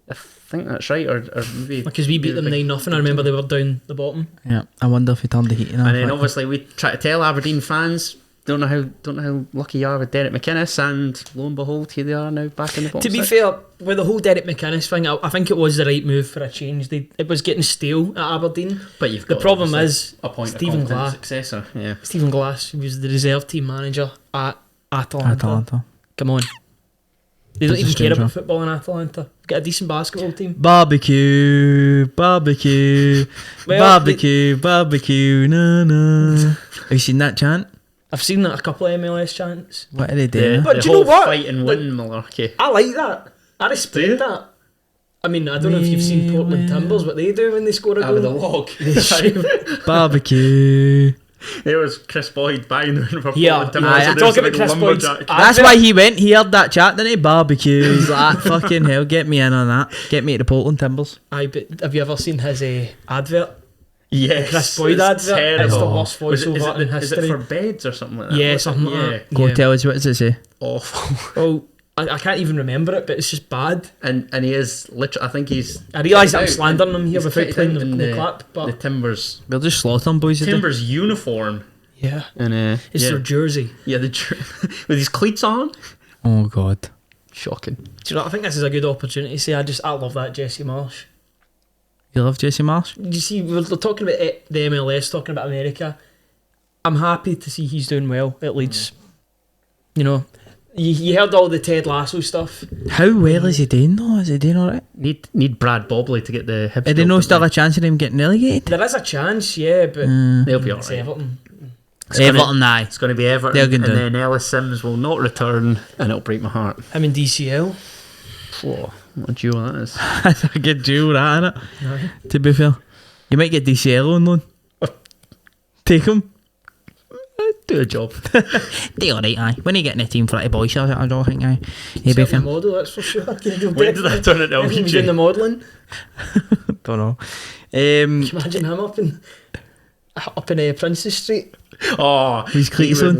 I think that's right, or maybe Because we beat them 9-0. I remember they were down the bottom. Yeah, I wonder if he turned the heating on. And then obviously we try to tell Aberdeen fans, don't know how lucky you are with Derek McInnes, and lo and behold, here they are now back in the bottom To be six. fair, with the whole Derek McInnes thing, I think it was the right move for a change. It was getting stale at Aberdeen. But you've The got problem obviously is appoint Stephen a competent Glass. successor. Yeah. Stephen Glass, who was the reserve team manager at Atalanta. Atalanta. Come on. They don't It's a even care strange about football in Atalanta. Got a decent basketball team. Barbecue, barbecue, Well, barbecue, no, no. Have you seen that chant? I've seen that a couple of MLS chants. What are they doing? But the do you know whole what? fight and win malarkey. I like that. I respect that. I mean, I don't know if you've seen Portland Timbers, what they do when they score a Out of the goal. log. Barbecue. There was Chris Boyd buying the for Yeah, Portland Timbers, aye, and talking there was about Chris a big Boyd's lumberjack. That's why he went. He heard that chat, didn't he? Barbecue. He's like, fucking hell, get me in on that. Get me to the Portland Timbers. Aye, but have you ever seen his advert? Yes, Chris Boyd it's advert. It's the terrible. worst Was it- voiceover in is it history. for beds or something like that? Yeah, Was it? something like Yeah. that. Go Yeah. tell us, what does it say? Awful. Well, I can't even remember it, but it's just bad. And he is literally. I think he's. I realise that I'm out. slandering him here He's without kitted playing out the, in the clap, the but Timbers. We'll just slaughter them, boys. today. Timbers uniform. yeah, And it's yeah, their jersey. yeah, with his cleats on. Oh, God. Shocking. Do you know? I think this is a good opportunity to say I love that Jesse Marsh. You love Jesse Marsh? You see, we're talking about the MLS, talking about America. I'm happy to see he's doing well at Leeds. You know, you heard all the Ted Lasso stuff. How well is he doing, though? Is he doing alright? Need Brad Bobley to get the Hibs. Is there no still a chance of him getting relegated? There is a chance, yeah, but They'll be it's alright. Everton. Everton, aye. It's going to be Everton, They're and gonna do. then Ellis Sims will not return, and it'll break my heart. Him in DCL. Whoa, what a duo that is. That's a good deal, that, innit? Aye. To be fair. You might get DCL on loan. Take him. Do a job. Do alright, aye. When you get in a team for like boys, I don't think, aye. He'll be Certainly fair. model, that's for sure. When did that turn into a He was VJ? doing the modelling. Don't know. Imagine him up in Princess Street. Oh, He's cleats on.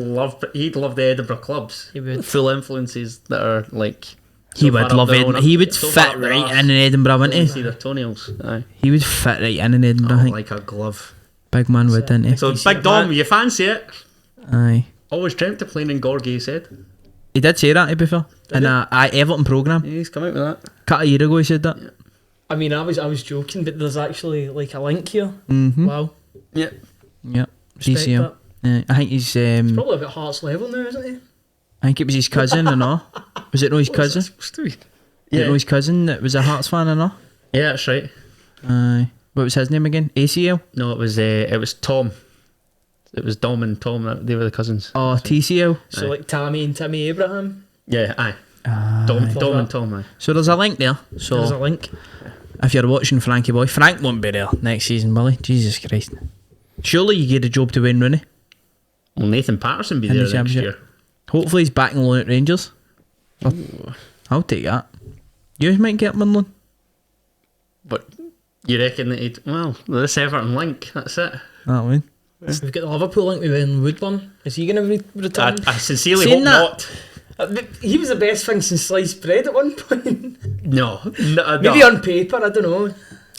He'd love the Edinburgh clubs. He would. Full influences that are like. He so would far up love their it. own- He would so far fit up their right arse. in Edinburgh, wouldn't You he? see their toenails. Aye. He would fit right in Edinburgh, I think. Like a glove. Big man would, didn't he? So You see Big a Dom, man- you fancy it? Aye. Always dreamt of playing in Gorgie, he said. He did say that, to be fair. In a Everton programme. Yeah, he's come out with that. Cut a year ago, he said that. I mean, I was joking, but there's actually like a link here. Mm-hmm. Wow. Yeah. Yeah. Respect DCM. that. I think he's. Probably about Hearts level now, isn't he? I think it was his cousin, or no? Was it no his cousin? Was it no his cousin that was a Hearts fan, or no? Yeah, that's right. Aye. What was his name again? ACL? No, it was Tom. It was Dom and Tom. They were the cousins. Oh, TCL. So Aye. like Tammy and Timmy Abraham. Yeah, aye. Aye. Dom and Tom, aye. So there's a link there. There's a So link. if you're watching Frankie Boy, Frank won't be there next season, will he? Jesus Christ. Surely you get a job to Wayne Rooney. Will Nathan Patterson be In the there next Championship. year? Hopefully he's back in loan at Rangers. I'll take that. You might get him on loan. But you reckon that he'd... Well, this Everton link, that's it. That way. We've got the Liverpool link with Ben Woodburn. Is he going to return? I sincerely Saying hope that- not. He was the best thing since sliced bread at one point. No. Maybe on paper, I don't know.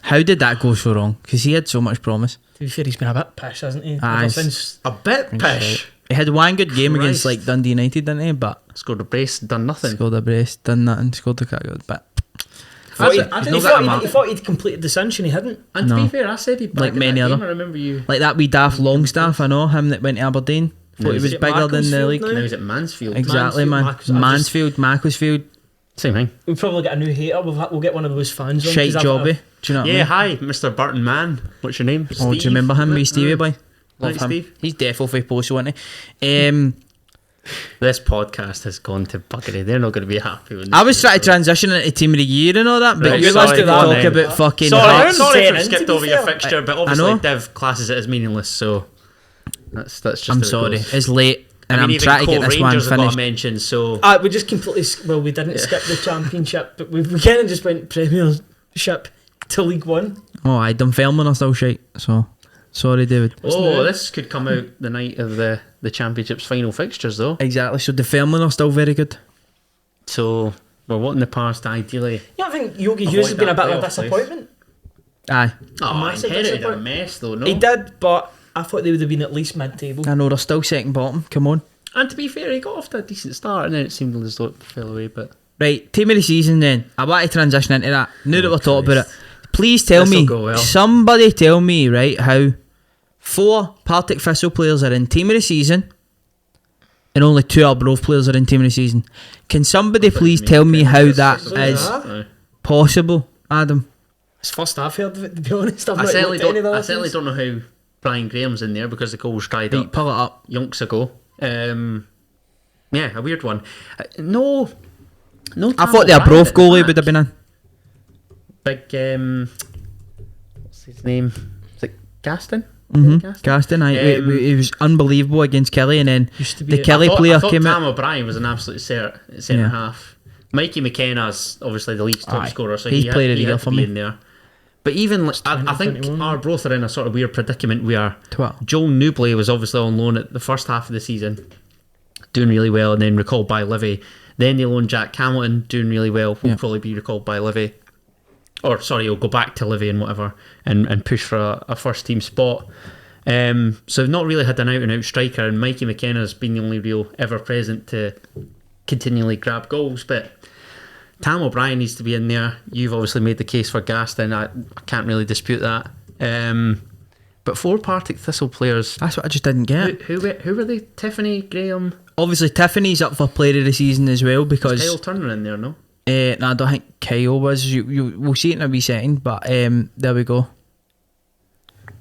How did that go so wrong? Because he had so much promise. To be fair, he's been a bit pish, hasn't he? Aye. Ever since. A bit pish. He had one good game against Christ. like Dundee United, didn't he? But Scored a brace, done nothing. scored a brace, done nothing, scored a kick. But He not got him up. thought he'd completed the cinch and he hadn't. And to No. be fair, I said he'd Like back in many that game. other. I remember you. like that wee daft Longstaff, I know him that went to Aberdeen. Thought No, he is was it bigger than the Macclesfield league. now? Now he's at Mansfield. Exactly, Mansfield, man. Macclesfield. Mansfield. Same thing. We've probably got a new hater. We'll get one of those fans on. Shite 'cause I've- jobby. Do you know what Yeah, I mean? hi, Mr. Burton Man. What's your name? Oh, do you remember him? Wee Stevie boy. Love Right, him. Steve. He's defo for post, wasn't he? This podcast has gone to buggery. They're not going to be happy with this. I was trying to transition into team of the year and all that, but Right, you sorry, like to go on talk then. about fucking Sorry, Hearts. sorry saying if I in, skipped to be over your fair. fixture, but know. obviously Div classes it as meaningless, so that's just. I'm how it sorry, goes. it's late, and I mean, I'm even trying to get Cove this one Rangers have got finished. a mention, so We just completely. Well, we didn't skip the championship, but we kind of just went Premiership to League One. Oh, I Dunfermline are still shite, so sorry, David. oh, this could come out the night of the championship's final fixtures, though. Exactly, so Dunfermline are still very good. So we're wanting the past ideally. Yeah, I think Yogi Hughes has been a bit of a playoff place. disappointment. Aye, Oh, massive inherited a disappointment. mess, though. No, He did, but I thought they would have been at least mid-table. I know they're still second bottom. Come on. And to be fair, he got off to a decent start, and then it seemed as though it fell away. But Right, team of the season then. I want to transition into that. Now that we're talking about it, please tell This'll me, go well. somebody tell me, right, how 4 Partick Thistle players are in team of the season and only 2 Arbroath players are in team of the season. Can somebody please tell me how that is Aye. possible, Adam? It's first I've heard of it, to be honest. I've I not certainly looked at any don't. of the I other certainly teams. don't know how Brian Graham's in there because the goals dried Right, up pull it up. yonks ago. Yeah, a weird one. No. I thought the Arbroath goalie would have been in. Big. What's his name? Is it Gaston? Gaston, aye. Um, He was unbelievable against Kelly, and then Used to be the a- Kelly I player thought came Tam out. O'Brien was an absolute centre Yeah. half. Mikey McKenna's obviously the league's top Aye. scorer, so He's he played had, a he year had for to be me. in there. But even like, I think 2021. Arbroath are in a sort of weird predicament where Twat. Joel Newbley was obviously on loan at the first half of the season, doing really well, and then recalled by Livy. Then they loaned Jack Hamilton, doing really well, will Yeah. probably be recalled by Livy. Or, sorry, he'll go back to Livy and whatever, and push for a first team spot. So they've not really had an out and out striker, and Mikey McKenna's been the only real ever present to continually grab goals. But Tam O'Brien needs to be in there. You've obviously made the case for Gaston. I can't really dispute that. But 4 Partick Thistle players. That's what I just didn't get. Who were they? Tiffany, Graham, Obviously, Tiffany's up for player of the season as well because Kyle Turner in there, no? no, I don't think Kyle was. We'll see it in a wee second, but there we go.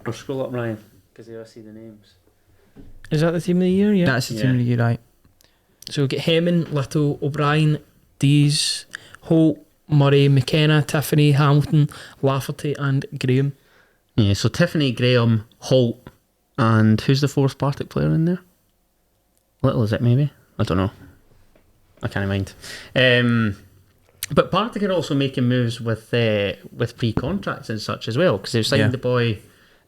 Or scroll up, Ryan, because I see the names. Is that the team of the year? Yeah. That's the Yeah. team of the year, right? So we get Hemming, Little, O'Brien, Dees, Holt, Murray, McKenna, Tiffany, Hamilton, Lafferty, and Graham. Yeah, so Tiffany, Graham, Holt, and who's the 4th Partick player in there? Little, is it maybe? I don't know. I can't mind. But Partick are also making moves with pre-contracts and such as well, because they've signed Yeah. the boy.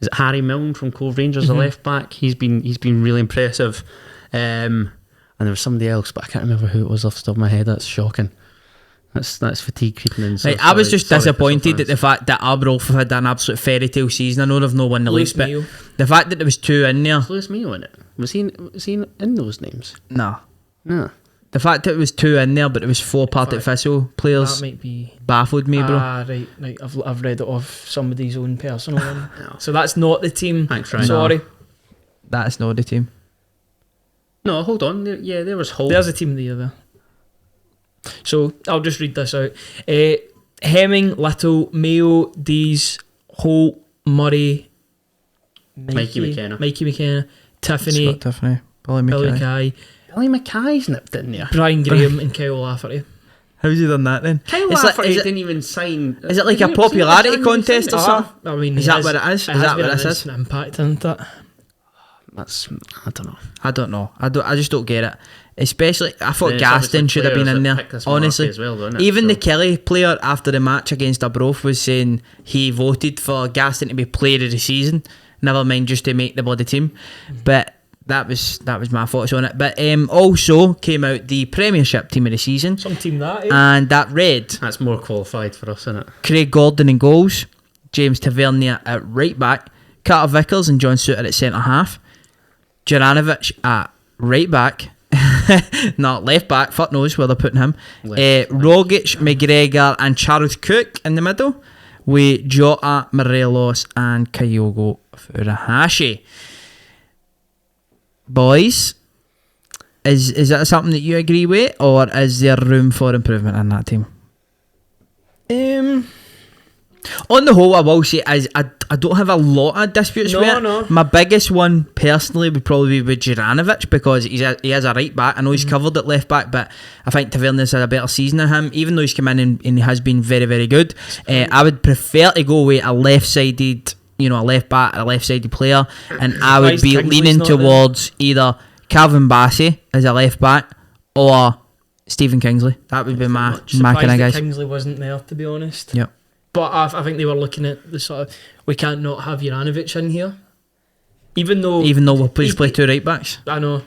Is it Harry Milne from Cove Rangers, the left back? He's been really impressive. And there was somebody else, but I can't remember who it was off the top of my head. That's shocking. That's fatigue creeping in. So Right, I was just sorry, disappointed Thistle at the fact that Arbroath have had an absolute fairy tale season. I know they've not won the Lewis league, but Mayo. the fact that there was 2 in there, fans. Lewis Mayo in it. Was he in those names? no. No. The fact that it was 2 in there, but it was 4 Partick Thistle players That might be. baffled me, bro. Right. I've read it off somebody's own personal one. So that's not the team. Thanks, Ryan. Sorry. That's not the team. No, hold on. There was Holt. There's a team of the year there. So I'll just read this out. Hemming, Little, Mayo, Dees, Holt, Murray, Mikey McKenna, Tiffany, Scott Tiffany, Billy Billy McKay. Kay, Billy Mackay's nipped in there. Brian Graham, and Kyle Lafferty. How's he done that then? Kyle It's like- Lafferty is it- didn't even sign. Is it like a popularity contest or something? I mean, Is that what it is? Is that what this is? It's an impact, isn't it? That's I don't know. I don't know. I just don't get it. Especially, I thought There's Gaston obviously should have been players in that there. pick this market Honestly, as well, don't it? even the So- Kelly player after the match against Arbroath was saying he voted for Gaston to be player of the season. Never mind just to make the bloody team. But that was my thoughts on it. But also came out the Premiership team of the season, Some team that, eh? and that read That's more qualified for us, isn't it? Craig Gordon in goals, James Tavernier at right back, Carter Vickers and John Souttar at centre half, Juranovic at right back, not left back, fuck knows where they're putting him, Rogic, McGregor and Charles Cook in the middle, with Jota, Morelos and Kyogo Furuhashi. Boys, is that something that you agree with, or is there room for improvement in that team? On the whole, I will say I don't have a lot of disputes with it. No. My biggest one personally would probably be with Juranovic, because he is a right back. I know he's covered at left back, but I think Tavernier's had a better season than him, even though he's come in and he has been very, very good. I would prefer to go with a left-sided, a left back, a left-sided player, and I would be leaning towards either Calvin Bassey as a left back or Stephen Kingsley. That would be my kind of guys. Kingsley wasn't there, to be honest. Yep. But I think they were looking at the sort of, we can't not have Juranovic in here. Even though we'll play two right backs. I know.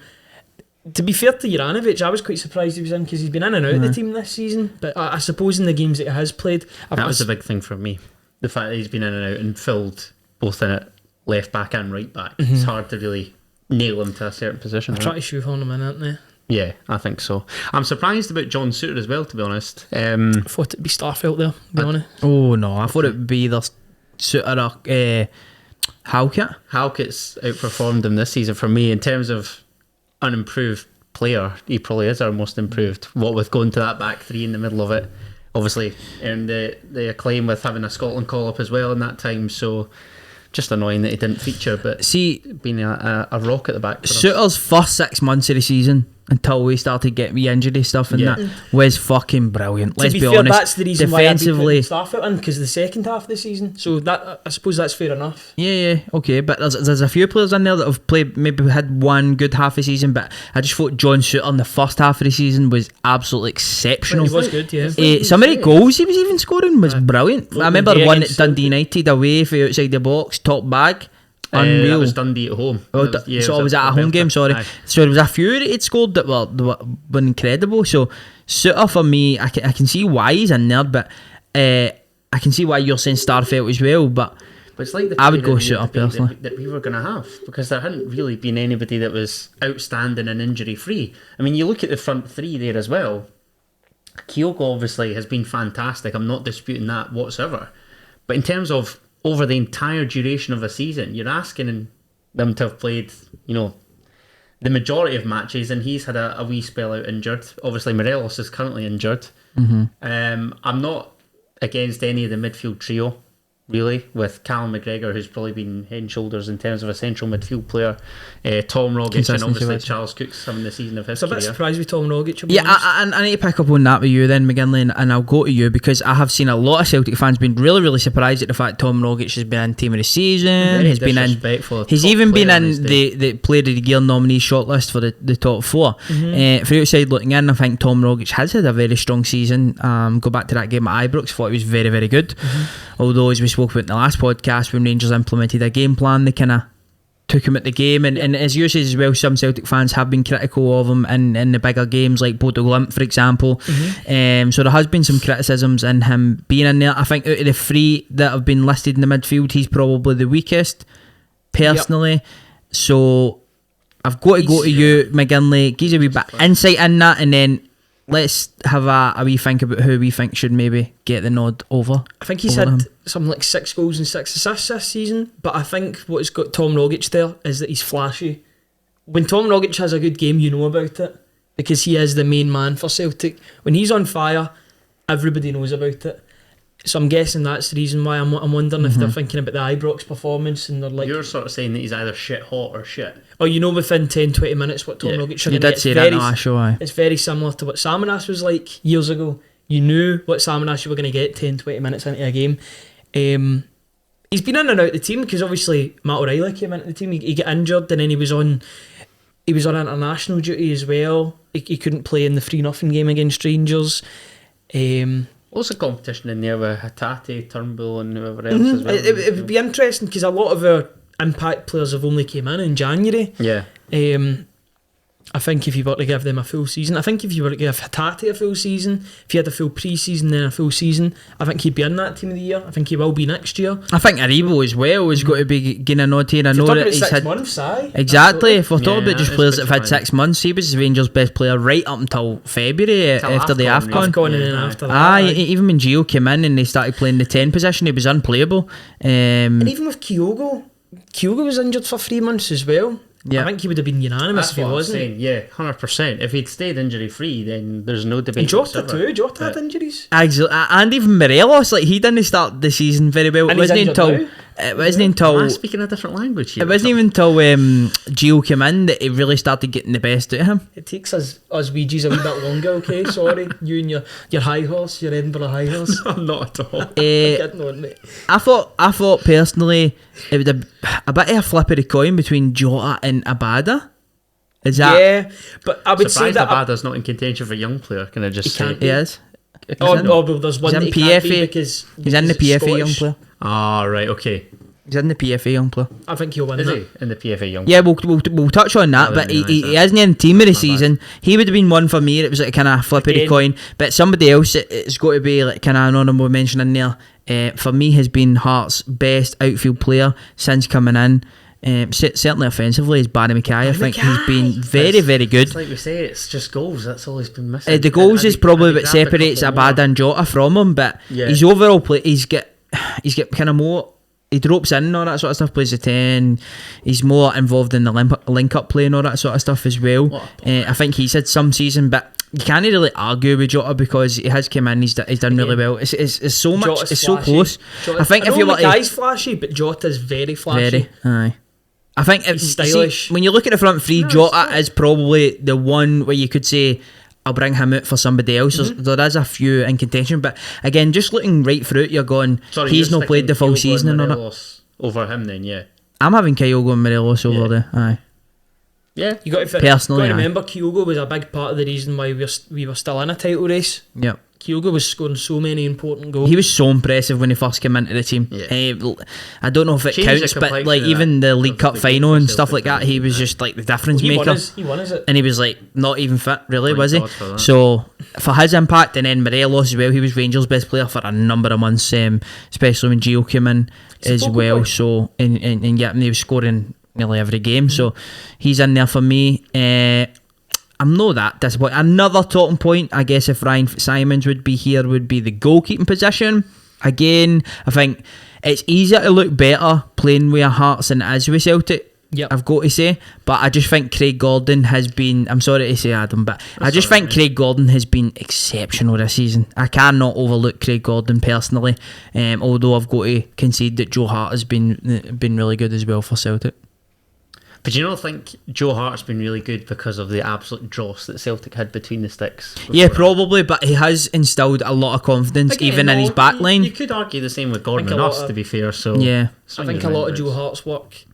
To be fair to Juranovic, I was quite surprised he was in, because he's been in and out of the team this season. But I suppose in the games that he has played, that was a big thing for me. The fact that he's been in and out and filled both in at left back and right back. It's hard to really nail him to a certain position. Try to shoehorn him in, aren't they? Yeah, I think so. I'm surprised about John Souttar as well, to be honest. I thought it'd be Starfelt there, to be honest. Oh no, I thought it'd be either Souttar or Halkett. Halkett's outperformed him this season for me in terms of an improved player. He probably is our most improved. What with going to that back three in the middle of it, obviously earned the acclaim with having a Scotland call up as well in that time. So just annoying that he didn't feature, but being a rock at the back. Souttar's first 6 months of the season, until we started getting the injury stuff and that, was fucking brilliant. Let's be fair, honest. That's the reason why I'd be putting Starfelt in, because the second half of the season. So that, I suppose that's fair enough. Yeah, okay. But there's a few players in there that have played, maybe had one good half of the season, but I just thought John Souttar in the first half of the season was absolutely exceptional. He was good, yeah. Some of the goals he was even scoring was brilliant. I remember one at Dundee United away for outside the box, top bag. Unreal. That was Dundee at home. So it was at a home game, sorry. Aye. So there was a few that he'd scored that were incredible. So Souttar for me, I can see why he's in there, but I can see why you're saying Starfelt as well, but it's like I would go Souttar personally. That we were going to have, because there hadn't really been anybody that was outstanding and injury free. I mean, you look at the front three there as well. Kyogo obviously has been fantastic. I'm not disputing that whatsoever. But in terms of over the entire duration of a season, you're asking them to have played, the majority of matches, and he's had a wee spell out injured. Obviously, Morelos is currently injured. I'm not against any of the midfield trio, really, with Callum McGregor, who's probably been head and shoulders in terms of a central midfield player. Tom Rogic, and obviously Charles Cook's having the season of his career. I'm a bit surprised with Tom Rogic. Yeah, I need to pick up on that with you then, McGinley, and I'll go to you, because I have seen a lot of Celtic fans being really, really surprised at the fact Tom Rogic has been in Team of the Season. He's been in. He's even been in the Player of the Year nominee shortlist for the top four. For outside looking in, I think Tom Rogic has had a very strong season. Go back to that game at Ibrox, thought he was very, very good. Although, as we spoke about in the last podcast, when Rangers implemented a game plan, they kind of took him at the game, and as you said as well, some Celtic fans have been critical of him in the bigger games like Bodo Glimt, for example. So there has been some criticisms in him being in there. I think out of the three that have been listed in the midfield, he's probably the weakest personally. So I've got to go to you, McGinley, give us a wee bit insight in that, and then let's have a wee think about who we think should maybe get the nod over. I think he's had something like 6 goals and 6 assists this season, but I think what's got Tom Rogic there is that he's flashy. When Tom Rogic has a good game, you know about it, because he is the main man for Celtic. When he's on fire, everybody knows about it. So I'm guessing that's the reason why I'm wondering if they're thinking about the Ibrox performance, and they're like, you're sort of saying that he's either shit hot or shit. Oh, within 10-20 minutes what Tom Rogic should. You did say that in the last show. It's very similar to what Samaras was like years ago. You knew what Samaras you were going to get 10-20 minutes into a game. He's been in and out of the team, because obviously Matt O'Reilly came into the team. He got injured, and then he was on international duty as well. He couldn't play in the 3-0 game against Rangers. Lots of competition in there with Hatate, Turnbull and whoever else as well. It would be interesting, because a lot of our impact players have only came in January. Yeah. I think if you were to give them a full season, I think if you were to give Hatate a full season, if you had a full pre-season then a full season, I think he'd be in that team of the year. I think he will be next year. I think Aribo as well has got to be getting a nod here. I If know you're that talking he's about 6 had months, aye. exactly. Absolutely. If we're talking about just that players is that have had good 6 months, he was Rangers' best player right up until February Till after the AFCON, AFCON. AFCON and then Yeah, after that. Aye, even when Gio came in and they started playing the 10 position, he was unplayable. And even with Kyogo was injured for 3 months as well. Yeah. I think he would have been unanimous That's if he what I'm wasn't. saying. Yeah, 100%. If he'd stayed injury free, then there's no debate. And Jota whatsoever. too. Jota had injuries. And even Morelos, like he didn't start the season very well. And he's injured now. It wasn't Am until I speaking a different language here? it wasn't even until Gio came in that he really started getting the best out of him. It takes us Ouija's a wee bit longer, okay? Sorry. You and your high horse, your Edinburgh high horse. I'm not at all. I'm kidding on, mate. I thought personally it would a bit of a flip of the coin between Jota and Abada. Is that Yeah, but I would say Surprised that... Abada's not in contention for a young player. Can I just He say? can't he is? well, there's one He's that in he can't be PFA. because He's in the he's PFA young Scottish. player. Ah, right. Okay. He's in the PFA young player. I think he'll win Is that. he in the PFA young? Yeah, we'll touch on that, I but didn't he realise that. isn't in the team of the That's my bad. season. He would have been one for me. It was like kind of flip of the Again. coin. But somebody else, it's got to be like kind of an honourable mention in there. For me, has been Hearts' best outfield player since coming in. Certainly offensively, is Barry Mackay. I think he's been very, very good. It's like we say, it's just goals. That's all he's been missing. The goals And is he- probably and he what grabbed a separates couple Abada more. and Jota from him, but Yeah. his overall play, he's got kind of more. He drops in and all that sort of stuff. Plays the 10. He's more involved in the link up play and all that sort of stuff as well. What a I think he's had some season, but you can't really argue with Jota because he has come in. He's done really well. It's so much. Jota's It's so flashy. close. I think if you were to Mackay's flashy, but Jota's very flashy. aye. I think if, He's stylish. see, when you look at the front three, Jota is probably the one where you could say I'll bring him out for somebody else. There is a few in contention, but again, just looking right through it, you're going, Sorry, he's you're not played the full sticking season Kyogo and all that. Morelos over him then, yeah. I'm having Kyogo and Morelos over Yeah. there. Aye. Yeah. You got to Personally, aye. remember Kyogo was a big part of the reason why we were still in a title race. Yep. Kyogo was scoring so many important goals. He was so impressive when he first came into the team. Yeah. I don't know if it Changed the counts, but complexion like of even that- the League of Cup the final game and for stuff Celtic, like that, he was just like the difference he maker. He won us it. And he was like not even fit, really, Thank was he? God for that. So for his impact, and then Morelos as well, he was Rangers' best player for a number of months, especially when Gio came in as focal well. point. So and he was scoring nearly every game. So he's in there for me. I'm not that disappointed. Another talking point, I guess, if Ryan Simons would be here, would be the goalkeeping position. Again, I think it's easier to look better playing with Hearts than it is with Celtic. Yep. I've got to say, but I just think Craig Gordon has been. I'm sorry to say, Adam, but I just think Craig Gordon has been exceptional this season. I cannot overlook Craig Gordon personally, although I've got to concede that Joe Hart has been really good as well for Celtic. But you don't think Joe Hart's been really good because of the absolute dross that Celtic had between the sticks? Yeah, before? probably, but he has instilled a lot of confidence, Again, even in his back line. You could argue the same with Gordon think and a us, lot of- to be fair. So Yeah. I think a lot of Joe Hart's work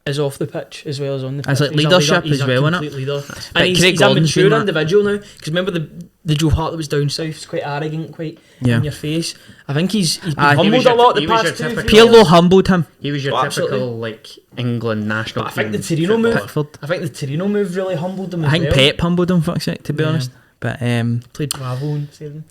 is off the pitch as well as on the pitch. It's like He's a leadership leader, as well, he's a innit? complete leader. But And he's Craig a Gordon's mature been that. individual now. Because remember the Joe Hart that was down south was quite arrogant, quite in your face. I think he's been Aye. He humbled was a your- lot the he was past your 2-3 typical- years. Pirlo humbled him. He was your Oh, typical absolutely. like England national But I think team the Torino move. footballer. Pickford. I think the Torino move really humbled him I as think well. Pep humbled him, fuck's sake, to be Yeah. honest. But Played Bravo and everything.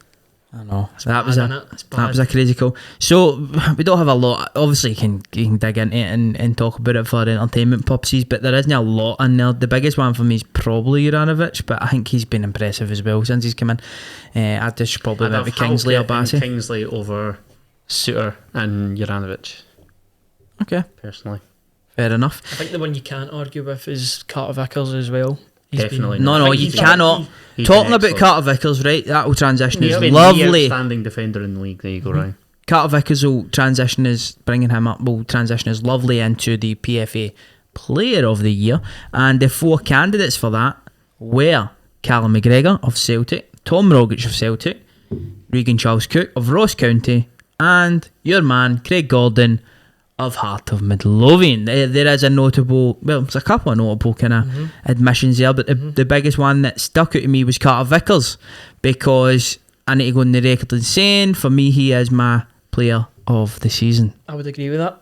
I know that was bad, innit? It's that was bad. a crazy call. So we don't have a lot. Obviously, you can dig into it and talk about it for entertainment purposes, but there isn't a lot in there. The biggest one for me is probably Juranovic, but I think he's been impressive as well since he's come in. I'd just probably I'd went have with Kingsley or Halkett and Bassey. Kingsley over Suter and Juranovic, Okay, personally. fair enough. I think the one you can't argue with is Carter Vickers as well. He's Definitely been, not. No, I think you he's been- cannot. he's Talking been about excellent. Carter Vickers, right? That will transition He's is been the lovely. outstanding defender in the league. There you go, Ryan. Carter Vickers will transition as bringing him up. Will transition as lovely into the PFA Player of the Year, and the 4 candidates for that were Callum McGregor of Celtic, Tom Rogic of Celtic, Regan Charles Cook of Ross County, and your man Craig Gordon of Heart of Midlothian. There is a notable, well, there's a couple of notable kind of admissions there, but the biggest one that stuck out to me was Carter Vickers, because I need to go on the record and saying, for me, he is my player of the season. I would agree with that.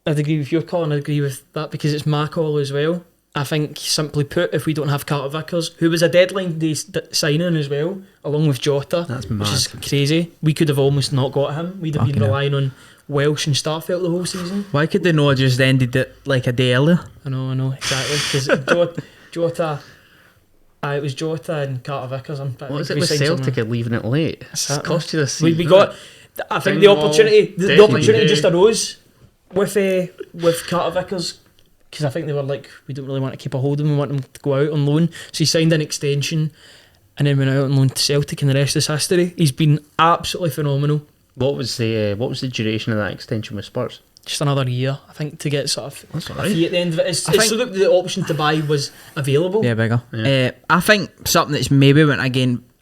I'd agree with your call and I'd agree with that because it's my call as well. I think, simply put, if we don't have Carter Vickers, who was a deadline day signing as well, along with Jota, That's which mad. is crazy, we could have almost not got him. We'd have been Fucking hell. relying on Welsh and Starfelt the whole season. Why could they not have just ended it like a day earlier? I know, exactly. Because Jota, it was Jota and Carter Vickers. What was it with Celtic and leaving it late? It's it, cost you the we season. got. I think the Dingwall, opportunity, the definitely opportunity do. just arose with Carter Vickers, because I think they were like, we don't really want to keep a hold of him, we want him to go out on loan. So he signed an extension and then went out on loan to Celtic, and the rest is history. He's been absolutely phenomenal. What was the duration of that extension with Spurs? Just another year, I think, to get sort of That's all a right. fee at the end of it. It's think- so that the option to buy was available. Yeah, bigger. Yeah. I think something that's maybe went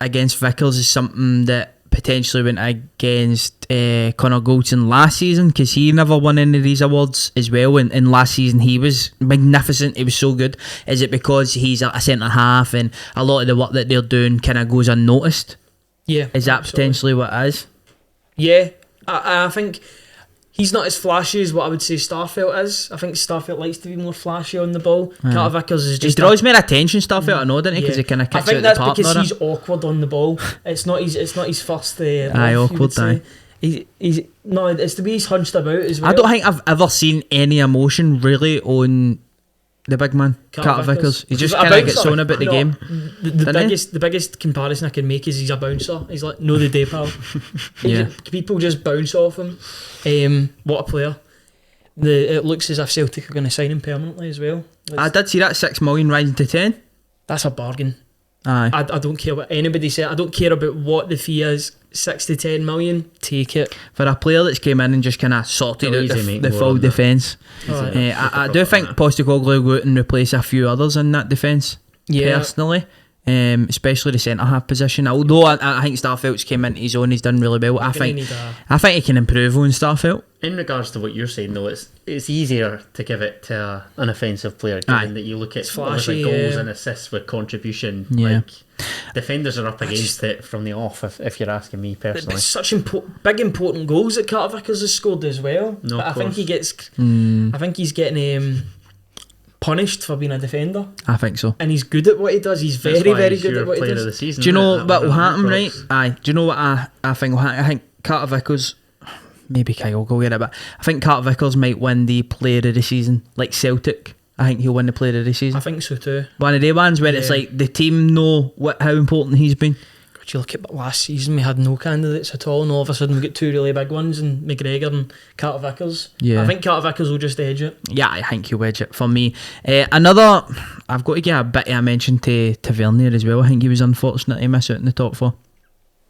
against Vickers is something that potentially went against Connor Goldson last season, because he never won any of these awards as well, and last season he was magnificent, he was so good. Is it because he's a centre half and a lot of the work that they're doing kind of goes unnoticed? Yeah, Is that absolutely. potentially what it is? Yeah, I think he's not as flashy as what I would say Starfelt is. I think Starfelt likes to be more flashy on the ball. Carter Vickers is He just draws more attention stuff out, I know, doesn't he? Because he kind of I kicks think out that's the partner. because he's awkward on the ball. It's not his first. Aye, love, you would awkward, say. He's no. It's the way he's hunched about as well. I don't think I've ever seen any emotion really on the big man, Carter Vickers. He just A kind of bouncer, gets on about the no, game. Doesn't he? The biggest comparison I can make is he's a bouncer. He's like, no, the day, pal. Yeah. People just bounce off him. What a player. It looks as if Celtic are going to sign him permanently as well. I did see that 6 million rising to 10. That's a bargain. Aye. I don't care what anybody said. I don't care about what the fee is. 6 to 10 million, take it. For a player that's came in and just kind of sorted They're out easy to make the more full on that. defence. Aye. I do think Postecoglou will go out and replace a few others in that defence, Yeah. personally. Especially the centre half position. Although I think Starfelt's came into his own, he's done really well. I think he can improve on Starfelt. In regards to what you're saying, though, it's easier to give it to an offensive player, Aye. given that you look at It's flashy, goals yeah. and assists with contribution. Yeah. Like, defenders are up against it from the off, if you're asking me personally. It's such big important goals that Carter Vickers has scored as well. No, But I of think course. he gets. I think he's getting punished for being a defender, I think so. and he's good at what he does. He's That's very, why very he's good your at what he player does. of the season, Do you know isn't it? what will That happen, one right? cross. Aye. Do you know what I think will happen? I think Carter Vickers, maybe Kyle will go get it, but I think Carter Vickers might win the player of the season, like Celtic. I think he'll win the player of the season. I think so too. One of the ones where it's Yeah. like the team know how important he's been. But you look at last season, we had no candidates at all, and all of a sudden we get two really big ones, and McGregor and Carter Vickers. Yeah. I think Carter Vickers will just edge it. Yeah, I think he'll wedge it for me. Another, I've got to give a bit of a mention to Tavernier as well. I think he was unfortunate to miss out in the top four.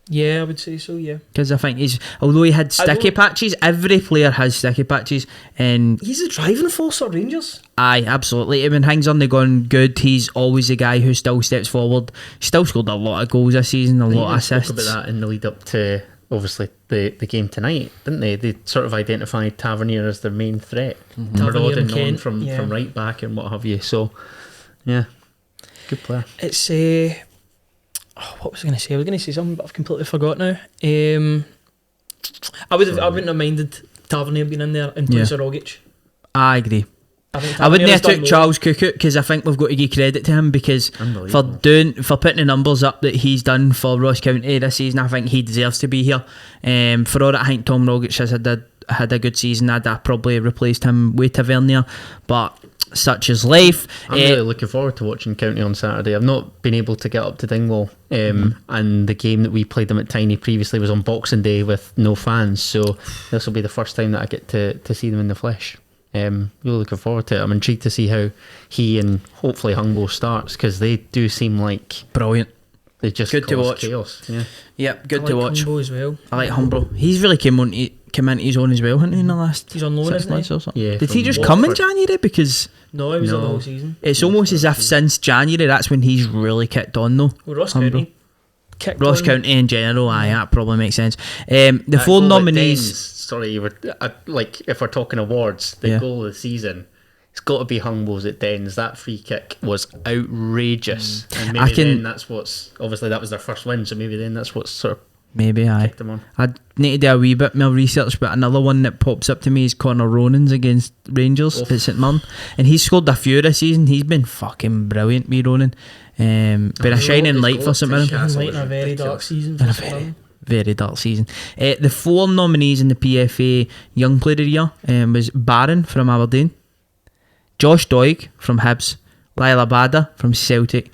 Yeah, I would say so, yeah. Because I think although he had sticky patches, every player has sticky patches, and He's a driving force at Rangers. aye, absolutely. When things aren't going good, he's always the guy who still steps forward. Still scored a lot of goals this season, a They lot of even spoke assists. about that in the lead up to, obviously, the game tonight, didn't they? They sort of identified Tavernier as their main threat. Tavernier and Marauding on Kent, from yeah. right back and what have you. So, yeah, good player. It's what was I going to say? I was going to say something, but I've completely forgot now. I wouldn't have minded Tavernier being in there in place of Rogic. I agree. I think I wouldn't Tavernier have has done took more. Charles Cook out, because I think we've got to give credit to him, because Unbelievable. for putting the numbers up that he's done for Ross County this season, I think he deserves to be here. For all that, I think Tom Rogic has had a good season. I'd have probably replaced him with Tavernier, but such is life. I'm really looking forward to watching County on Saturday. I've not been able to get up to Dingwall, and the game that we played them at Tiny previously was on Boxing Day with no fans, so this will be the first time that I get to see them in the flesh. Really looking forward to it. I'm intrigued to see how he and hopefully Hungbo starts, because they do seem like Brilliant. they just Good to cause watch. chaos. Yeah. Yep, good I to like watch. Humbo as well. I like Humbro. He's really come into his own as well, hasn't he, in the last He's on loan, 6 isn't he? months or something? Yeah, Did he from just come in Watford. January? Because No, he was on the No. whole season. it's almost as if since January, that's when he's really kicked on, though. Well, Ross Humbro. County kicked Ross on. County in general, aye, that probably makes sense. The That four goal at nominees. Dens, sorry, you were like, if we're talking awards, the Yeah. goal of the season, it's got to be Hungbo's at Dens. That free kick was outrageous, and maybe I can- then that's what's obviously that was their first win, so maybe then that's what's sort of Maybe, aye. Kicked him on. I'd need to do a wee bit more research, but another one that pops up to me is Connor Ronan's against Rangers at St Mirren, and he's scored a few this season. He's been fucking brilliant, me Ronan. Been a shining light for St Mirren. Shining light in a very dark season for St Mirren. Very dark season. The 4 nominees in the PFA Young Player of the Year was Barron from Aberdeen, Josh Doig from Hibs, Lyle Abada from Celtic,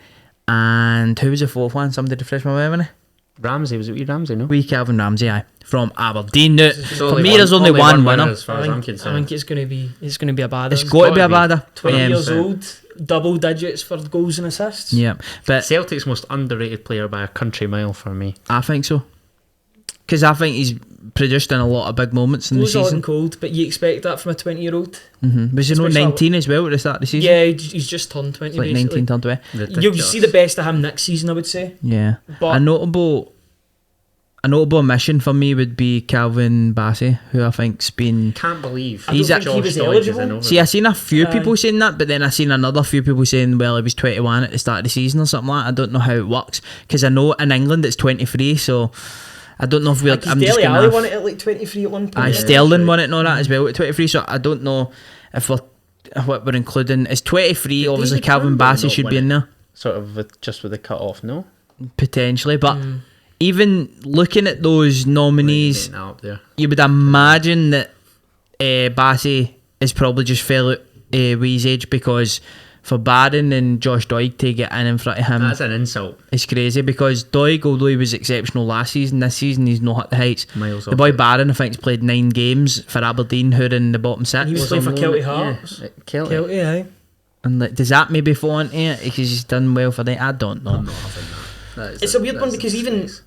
and who was the 4th one? Somebody to refresh my memory. Ramsey, was it wee Ramsey, no? Wee Calvin Ramsey, aye, from Aberdeen. Now, for only me, one- there's only one winner. as far as I'm concerned. I think it's going to be a bad. It's got to be a Abada. 20 years yeah. old, double digits for goals and assists. Yeah, but Celtic's most underrated player by a country mile for me. I think so. Because I think he's produced in a lot of big moments in the Goes hot season. and cold, but you expect that from a 20-year-old. Was he not Especially 19 as well at the start of the season? Yeah, he's just turned 20. It's like basically. 19 turned 20. You'll Ridiculous. see the best of him next season, I would say. Yeah. But A notable omission for me would be Calvin Bassey, who I think's been... Can't believe I don't He's think a- he was Doig is eligible. in over See, I seen a few Aye. people saying that, but then I seen another few people saying, well, he was 21 at the start of the season or something like that. I don't know how it works, because I know in England it's 23, so I don't know if we're... Like I'm just Dele gonna... Alli won it at like 23 at one point. Aye, Yeah, Sterling that's right. won it and all that as well at 23, so I don't know if what we're including. It's 23, obviously David Calvin Campbell Bassey not should win be in it? there, Sort of with the cut off, no? potentially, but even looking at those nominees, Getting that up there. you would imagine that Bassey is probably just fell out with his age, because for Barron and Josh Doig to get in front of him, That's an insult. it's crazy, because Doig, although he was exceptional last season, this season he's not hit the heights. Miles The off boy it. Barron, I think, has played 9 games for Aberdeen, who are in the bottom 6. He was playing for on Kelty loan- Hearts. Yeah, Kelty. Kelty, aye. And like, does that maybe fall into it because he's done well for them? I don't know. I'm not having that. That is It's a weird one that's because even disgrace.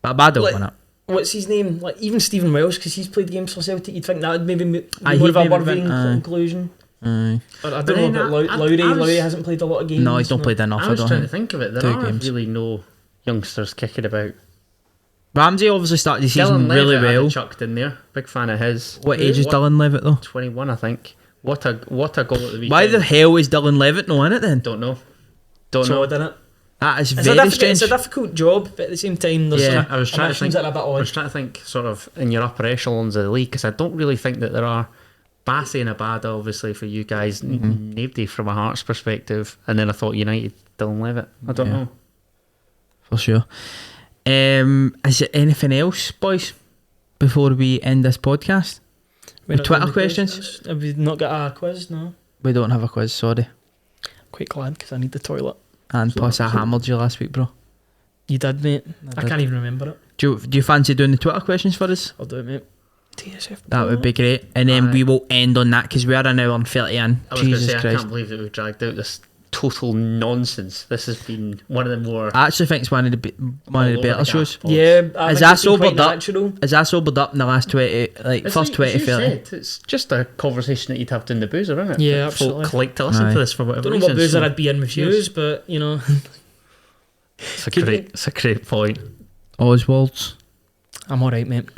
But Bad don't like, win it. what's his name? Like even Stephen Welsh, because he's played games for Celtic. You'd think that would maybe be Aye, more he'd of a maybe worthy been, aye. inclusion. Aye. Or I But don't know then about I Lowry. was- Lowry hasn't played a lot of games. No, he's not played enough. I was don't trying to think. think of it. There 2 are games. really no youngsters kicking about. Ramsey obviously started the season Dylan really Levitt I'd have well. chucked in there. Big fan of his. What age is Dylan Levitt though? 21, I think. What a goal at the weekend. Why the hell is Dylan Levitt not in it then? Don't know. Don't It's know. odd, innit? That is It's very strange. a difficult job, but at the same time, there's Yeah. some I was trying to omissions think. that are a bit I odd. was trying to think, sort of in your upper echelons of the league, because I don't really think that there are. Bassey and Abada, obviously, for you guys, nobody from a Hearts perspective. And then I thought United, Dylan Levitt. I don't Yeah. know. For sure. Is there anything else, boys, before we end this podcast? We're not Twitter doing the questions? Have we not got a quiz? No. We don't have a quiz, sorry. Quite glad because I need the toilet. And plus I hammered you last week, bro. You did, mate. I did. can't even remember it. Do you fancy doing the Twitter questions for us? I'll do it, mate. TSF. That would be great. And then Aye. we will end on that because we are an hour and 30 in. I was going to Jesus say, I Christ. can't believe that we've dragged out this total nonsense. This has been one of the more. I actually think it's one of the all over better the shows. gap. Yeah, I Is think that it's been quite sobered up? natural. Is that sobered up in the last 20, like It's first like 20, you 30? said, it's just a conversation that you'd have in the boozer, isn't it? Yeah, That absolutely. Folk like to listen Aye. to this for whatever Don't know reason. what boozer so I'd be in with Cheers. yous, but you know, it's a great point. Oswald's. I'm alright, mate.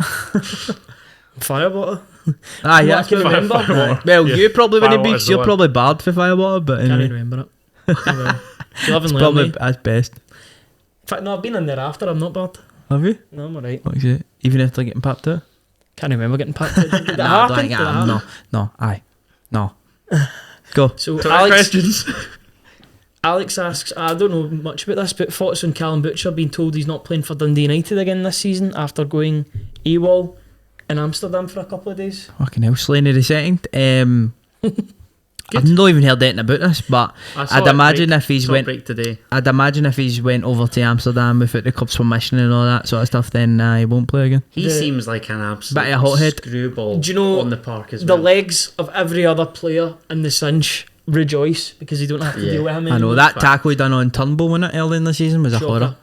Firewater. Ah, yeah. I can remember. Aye. Well, Yeah. you probably wouldn't be, Firewater's the you're one. probably barred for Firewater, but Can't anyway. even remember it. Oh, well. You live and learn, Probably mate. that's best. In fact, no, I've been in there after. I'm not bad. Have you? No, I'm alright. What is it? Even after getting papped out? Can't remember getting packed. Did that Nah, happen? don't Did get that it. happen? No, aye. No. Go. So Twitter Alex, questions. Alex asks, I don't know much about this, but thoughts on Callum Butcher being told he's not playing for Dundee United again this season after going AWOL in Amsterdam for a couple of days. Fucking hell, Slaney the second. I've not even heard anything about this, but I saw I'd it imagine break- if he's saw it went, break today. I'd imagine if he's went over to Amsterdam without the club's permission and all that sort of stuff, then he won't play again. He The- seems like an absolute Bit of a hothead. screwball Do you know on the park as The well. legs of every other player in the Cinch rejoice because they don't have to Yeah. deal with him I know anymore. that tackle he done on Turnbull, wasn't it, early in the season, was a Shocker. horror.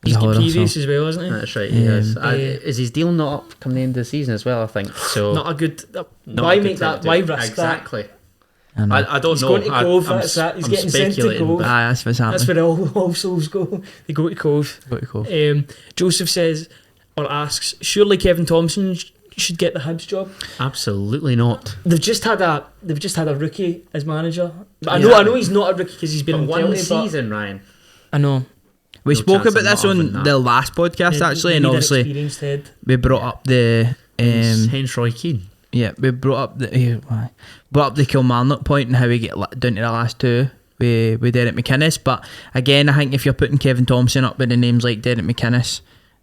He's It was a got horror, previous so. as well, isn't he? That's right, he is. yeah. Is his deal not up come the end of the season as well, I think? So Not a good. not Why a good make time that? to Why do it. risk that? Exactly. I know. I don't He's know. going to Cove, I'm that's that. He's I'm getting sent to speculating, Cove. but Aye, that's what's That's happening. where all souls go. They go to Cove. Go to Cove. Joseph says or asks, surely Kevin Thompson should get the Hibs job. Absolutely not. They've just had a rookie as manager. But I Yeah. know he's not a rookie because he's been But in one Kelty, but season, Ryan. I know. We No spoke chance about I'm this not on having that. the last podcast Yeah, actually, you and need an obviously experienced head. we brought up the Hence Roy Keane. yeah, we brought up the Kilmarnock point and how we get down to the last two with Derek McInnes. But again, I think if you're putting Kevin Thompson up with the names like Derek McInnes,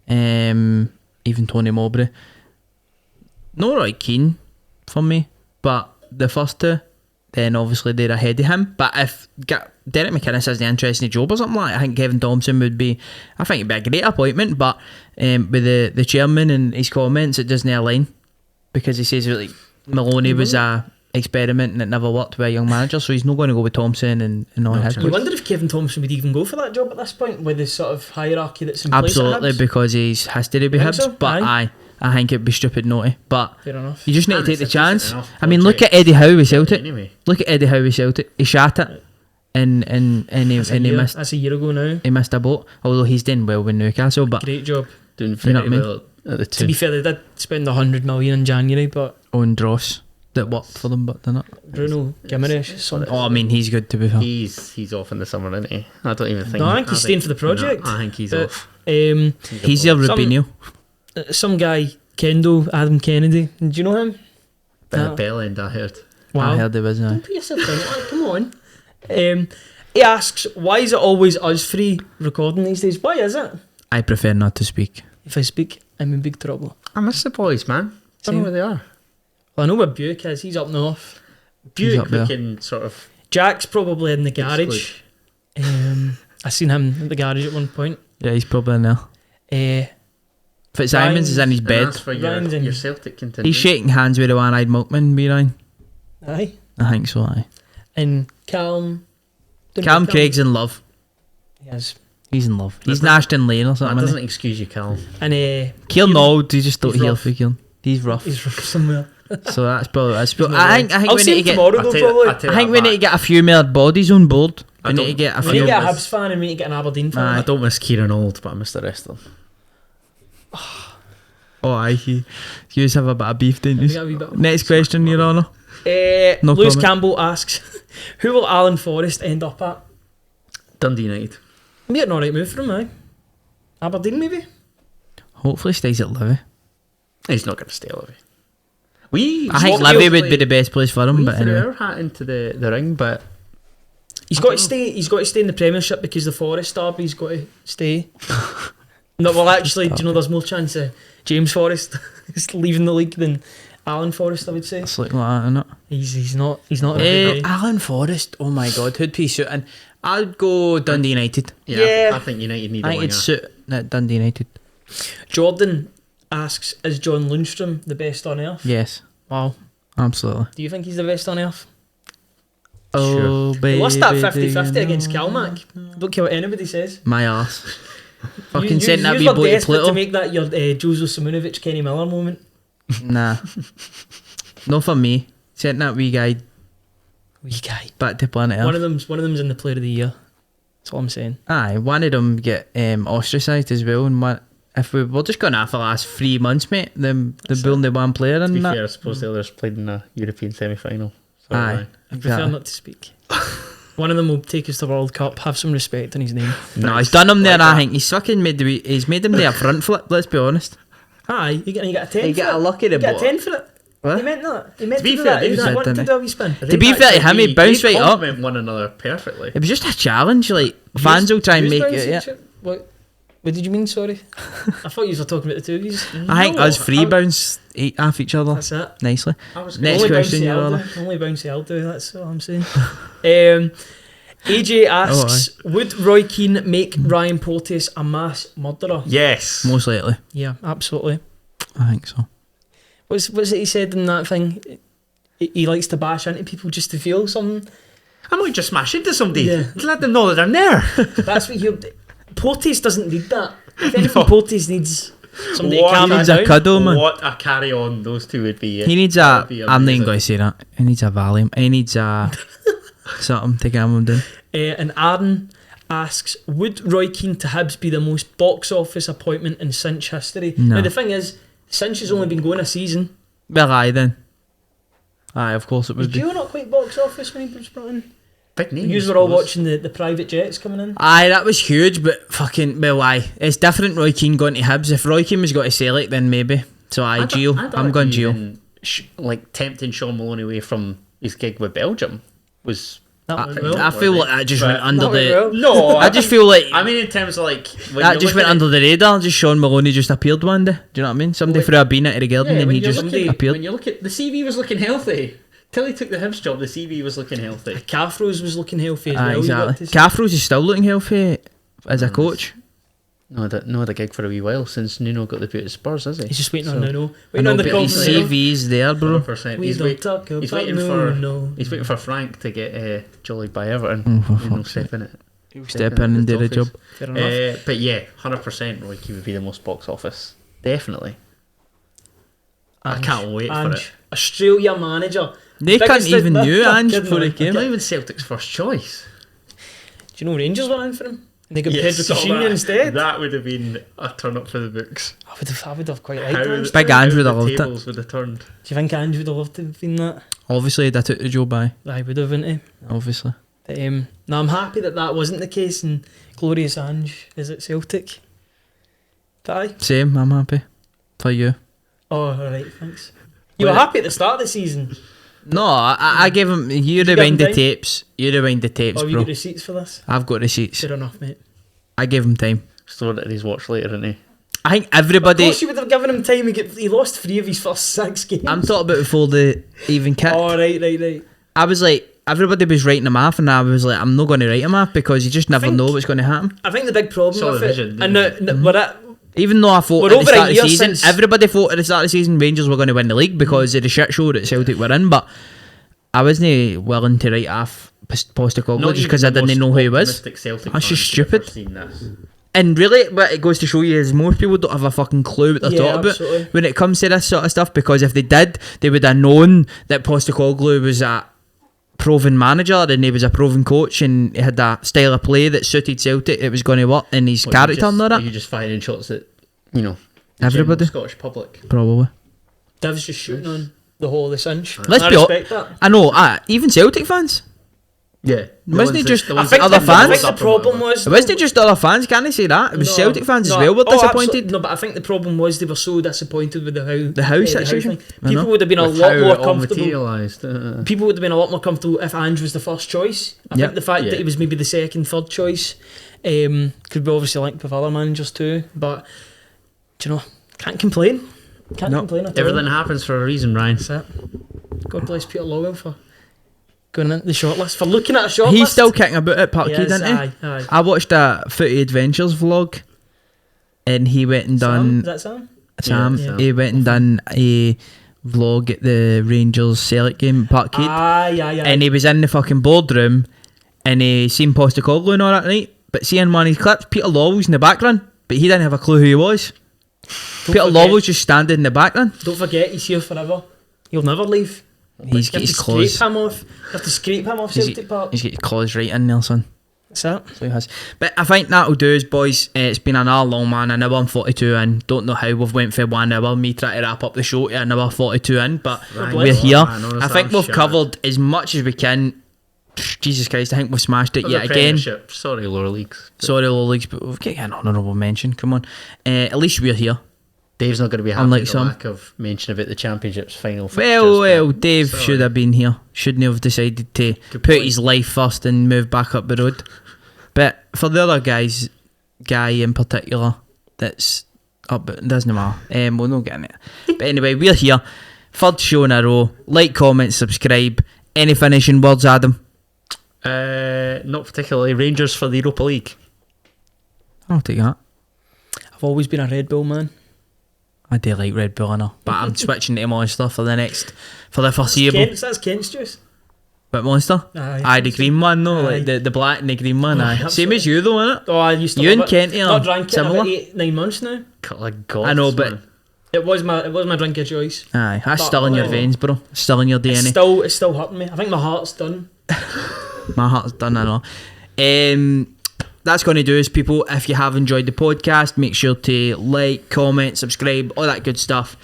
even Tony Mowbray, not Roy Keane for me, but the first two, then obviously they're ahead of him. But if Derek McInnes has the interesting job or something like that, I think Kevin Thompson would be, I think it'd be a great appointment. But with the chairman and his comments, it doesn't align, because he says like Maloney was a experiment and it never worked with a young manager, so he's not going to go with Thompson and all No his chance. You boys. wonder if Kevin Thompson would even go for that job at this point, with the sort of hierarchy that's in place. Absolutely, at Hibs. because he's history with You think Hibs. so? But Aye. I think it'd be stupid naughty. But Fair enough. you just need to And take the it's a decent chance. enough I mean, look at project. Eddie Howe with Celtic. Anyway, Look at Eddie Howe with Celtic. He shot it, and That's a year ago now. he missed a boat. Although he's doing well with Newcastle, but Great job. doing You very know what I mean? well at the To be fair, they did spend 100 million in January, but own Dross that worked for them, but didn't it? Bruno Gimenez, son. Oh, I mean, he's good to be fair. He's off in the summer, isn't he? I don't even think. No, I think he's staying for the project. No, I think he's But, off. He's your Some- Rubinho. Some guy, Kendo, Adam Kennedy. Do you know him? Bit No. of bell end, I heard. Wow. I heard it was. Don't put yourself down. Come on. He asks, why is it always us three recording these days? Why is it? I prefer not to speak. If I speak, I'm in big trouble. I miss the boys, man. Don't know Same. where they are. Well, I know where Buick is. He's up north. Buick, up there. we can sort of. Jack's probably in the garage. I seen him at the garage at one point. Yeah, he's probably in there. Fitzsimons is in his And bed. that's for your, Ryan's in- your Celtic contingent. He's shaking hands with the one-eyed milkman, be Ryan. Aye. I think so, aye. And Callum. Callum Craig's in love. Yes. He's in love. He's That Ashton Lane or That something. doesn't Isn't excuse you, Callum. And he? Keelan Nald, he just don't he's heal rough. for Keelan. He's rough. he's from somewhere. So that's probably. not I think I'll we see need him to get. tomorrow I'll though, tell you- probably. I'll tell I you think we that need to get a few more bodies on board. I We need don't- to get a We need few. to get a miss- Hibs fan and we need to get an Aberdeen fan. Aye. I don't miss Kieran Old, but I miss the rest of them. Oh, aye. You just have a bit of beef, don't We you? got a wee bit- Next question, Your Honour. No Lewis comment. Campbell asks, who will Alan Forrest end up at? Dundee United. Be an alright move for him, aye. Aberdeen, maybe? Hopefully stays at Livy. He's not going to stay, Livy. We I think What Livy feels would be the best place for him, we but threw anyway. our hat into the ring, but He's got to stay. He's got to stay in the Premiership because the Forest derby. He's got to stay. No, well, actually, do you know there's more chance of James Forrest is leaving the league than Alan Forrest? I would say It's like that, isn't it? he's not. He's not. every day. Alan Forrest, oh my god, who'd be suiting? I'd go Dundee United. Yeah. I think United need I a think winger. it'd suit Dundee United. Jordan asks, is John Lundstrom the best on earth? Yes, Wow. absolutely. Do you think he's the best on earth? Oh, He baby. lost that do 50-50 you against know? Calmac. Don't care what anybody says. My arse. Fucking You sent that wee were boy to desperate to Pluto. make that your Jozo Simunovic, Kenny Miller moment. Nah. No for me. Sent that wee guy Wee guy. back to planet Earth. One of them's in the Player of the Year. That's all I'm saying. Aye, one of them get ostracised as well. And one, if we were just going after the last 3 months, mate, then the only one player To be in that. fair, I suppose the others played in a European semi-final. So Aye. I prefer Exactly. not to speak. One of them will take us to the World Cup. Have some respect in his name. No, he's done him there. Like I that. think he's fucking he's made him there a front flip. Let's be honest. Aye, you get a 10 He for get it. a lucky You the get a ball. 10 for it. What? He meant that. He meant To be to do fair, that. He he was did, wanting to didn't do a wee spin. To be fair to him, he bounced right up. Complement one another perfectly. It was just a challenge. Like fans will try and make it. Yeah. What did you mean, sorry? I thought you were talking about the two of you. I think No, us three bounce off each other That's it. nicely. I was Next Only question, bouncy Your I'll Honour. do. Only bouncy I'll do. That's what I'm saying. AJ asks, would Roy Keane make Ryan Porteous a mass murderer? Yes. Most likely, Yeah, absolutely. I think so. What's it he said in that thing? He likes to bash into people just to feel something. I might just smash into somebody. Yeah. Let them know that I'm there. That's what he. Porteous doesn't need that. If anything, No. Porteous needs somebody What to calm He him needs a down. cuddle, man. What a carry on those two would be. He needs That would a. be I'm not even amazing. going to say that. He needs a Valium. He needs a something to calm him down. And Aaron asks, would Roy Keane to Hibs be the most box office appointment in Cinch history? No. Now the thing is, Cinch has only been going a season. Well, aye then. Aye, of course it Was would be. Gio not quite box office when he was brought in? Big name. You were all watching the private jets coming in. Aye, that was huge, but fucking, well, aye. It's different Roy Keane going to Hibs. If Roy Keane was going to Celtic, then maybe. So aye, Gio. I'm going Gio. Like tempting Sean Maloney away from his gig with Belgium was... I feel like that just went under the... No, I just feel like... I mean, in terms of like... That just went under the radar. Just Sean Maloney just appeared one day. Do you know what I mean? Somebody threw a bean into the garden and he just appeared. When you look at... The CV was looking healthy. Till he took the Hibs job, the CV was looking healthy. Caffrey's was looking healthy as well. Exactly. Caffrey's is still looking healthy as a coach. No, had a gig for a wee while since Nuno got the boot at Spurs, has he? He's just waiting on Nuno. Waiting on the his conference. CV's there, bro. 100%. We He's don't talk about he's waiting Nuno. He's waiting for Frank to get jollied by Everton. Nuno step in it. Step in and do the job. Fair enough. But yeah, 100% Roy Keane would be the most box office. Definitely. I can't wait for it. Australia manager. They can't even knew Ange before he came. Not even Celtic's first choice. Do you know Rangers went in for him? And they got Pedro Coutinho instead. That would have been a turn up for the books. I would have quite liked him. Big Ange would have the loved tables it. would have turned. Do you think Ange would have loved to have been that? Obviously, they took the job by. I would have, wouldn't he? Obviously. But, no, I'm happy that wasn't the case and glorious Ange is at Celtic. But aye. Same, I'm happy. For you. Oh, alright, thanks. You were happy at the start of the season. No, I gave him. You rewind the tapes. You rewind the tapes, Oh, you bro. got receipts for this? I've got receipts. Fair enough, mate. I gave him time. Stored it in his watch later, didn't he? I think everybody. Of course you would have given him time. He lost 3 of his first 6 games. I'm talking about before the even kicked. Oh, right. I was like, everybody was writing him off, and I was like, I'm not going to write him off because you just never know what's going to happen. I think the big problem with vision, it, and we're at. Even though I thought We're at the over a start of the year season, since- everybody thought at the start of the season Rangers were going to win the league because of the shit show that Celtic were in, but I wasn't willing to write off Postecoglou just because I didn't know who he was. That's just stupid. And really, what it goes to show you is most people don't have a fucking clue what they're talking absolutely. about when it comes to this sort of stuff, because if they did, they would have known that Postecoglou was a proven manager and he was a proven coach and he had a style of play that suited Celtic. It was going to work in his character and all that. You just firing shots at, Everybody? Scottish public. Probably. Dav's just shooting on the whole of this inch. Let's I be respect that. I know, even Celtic fans. Yeah. Wasn't it just I think other the fans? problem was... It wasn't just other fans, can't I say that? It was Celtic fans as well were disappointed. No, but I think the problem was they were so disappointed with the house situation. thing. People would have been a lot more comfortable. People would have been a lot more comfortable if Ange was the first choice. I think the fact that he was maybe the second, third choice could be obviously linked with other managers too. But, do you know, can't complain. Can't complain at all. Everything happens for a reason, Ryan. That's it. God bless Peter Lowell for going into the shortlist, for looking at a shortlist. He's still kicking about at Parkhead, isn't he? Aye. I watched a Footy Adventures vlog and he went and done... Is that Sam? Sam. Yeah, Sam. He went and done a vlog at the Rangers Celtic game at Parkhead. Aye. And he was in the fucking boardroom and he seen Postecoglou and all that night, but seeing one of his clips, Peter Lawwell's in the background, but he didn't have a clue who he was. Peter Lawwell's just standing in the background. Don't forget, he's here forever. He'll never leave. He's got his claws. You have to scrape him off Celtic Park. He's got his claws right in there, son. That's it. So he has. But I think that'll do us, boys. It's been an hour long, man. An hour and 42 in. Don't know how we've went for 1 hour. Me trying to wrap up the show to an hour 42 in, but we're here. I think we've covered as much as we can. Jesus Christ, I think we've smashed it yet again. Sorry, lower leagues. Sorry, lower leagues, but we've got an honourable mention. Come on. At least we're here. Dave's not going to be happy Unlike with the lack of mention about the Championships final fixtures. Well, Dave should have been here. Shouldn't have decided to put his life first and move back up the road. But for the other guy in particular, that's up, it doesn't matter. We'll not get in it. But anyway, we're here. 3rd show in a row. Like, comment, subscribe. Any finishing words, Adam? Not particularly. Rangers for the Europa League. I'll take that. I've always been a Red Bull man. I do like Red Bull, I know, but I'm switching to Monster for the foreseeable. That's Kent's juice. But Monster? Aye, the green one though, like the black and the green one. Aye. Same as you though, innit? Oh, I used to you love and Kent are not drank similar. it in about 8-9 months now. I know, but it was my drink of choice. Aye, that's still in your veins, bro. Still in your DNA. It's still hurting me. I think my heart's done. My heart's done, I know. That's going to do us, people. If you have enjoyed the podcast, make sure to like, comment, subscribe, all that good stuff,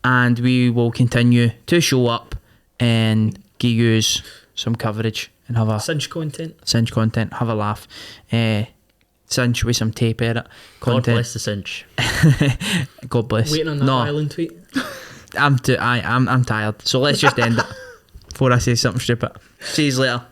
and we will continue to show up and give you some coverage. and have a Cinch content. cinch content, have a laugh. Cinch with some tape in it. God Content. bless the cinch. God bless. Waiting on that No, island tweet. I'm tired. So let's just end it before I say something stupid. See you later.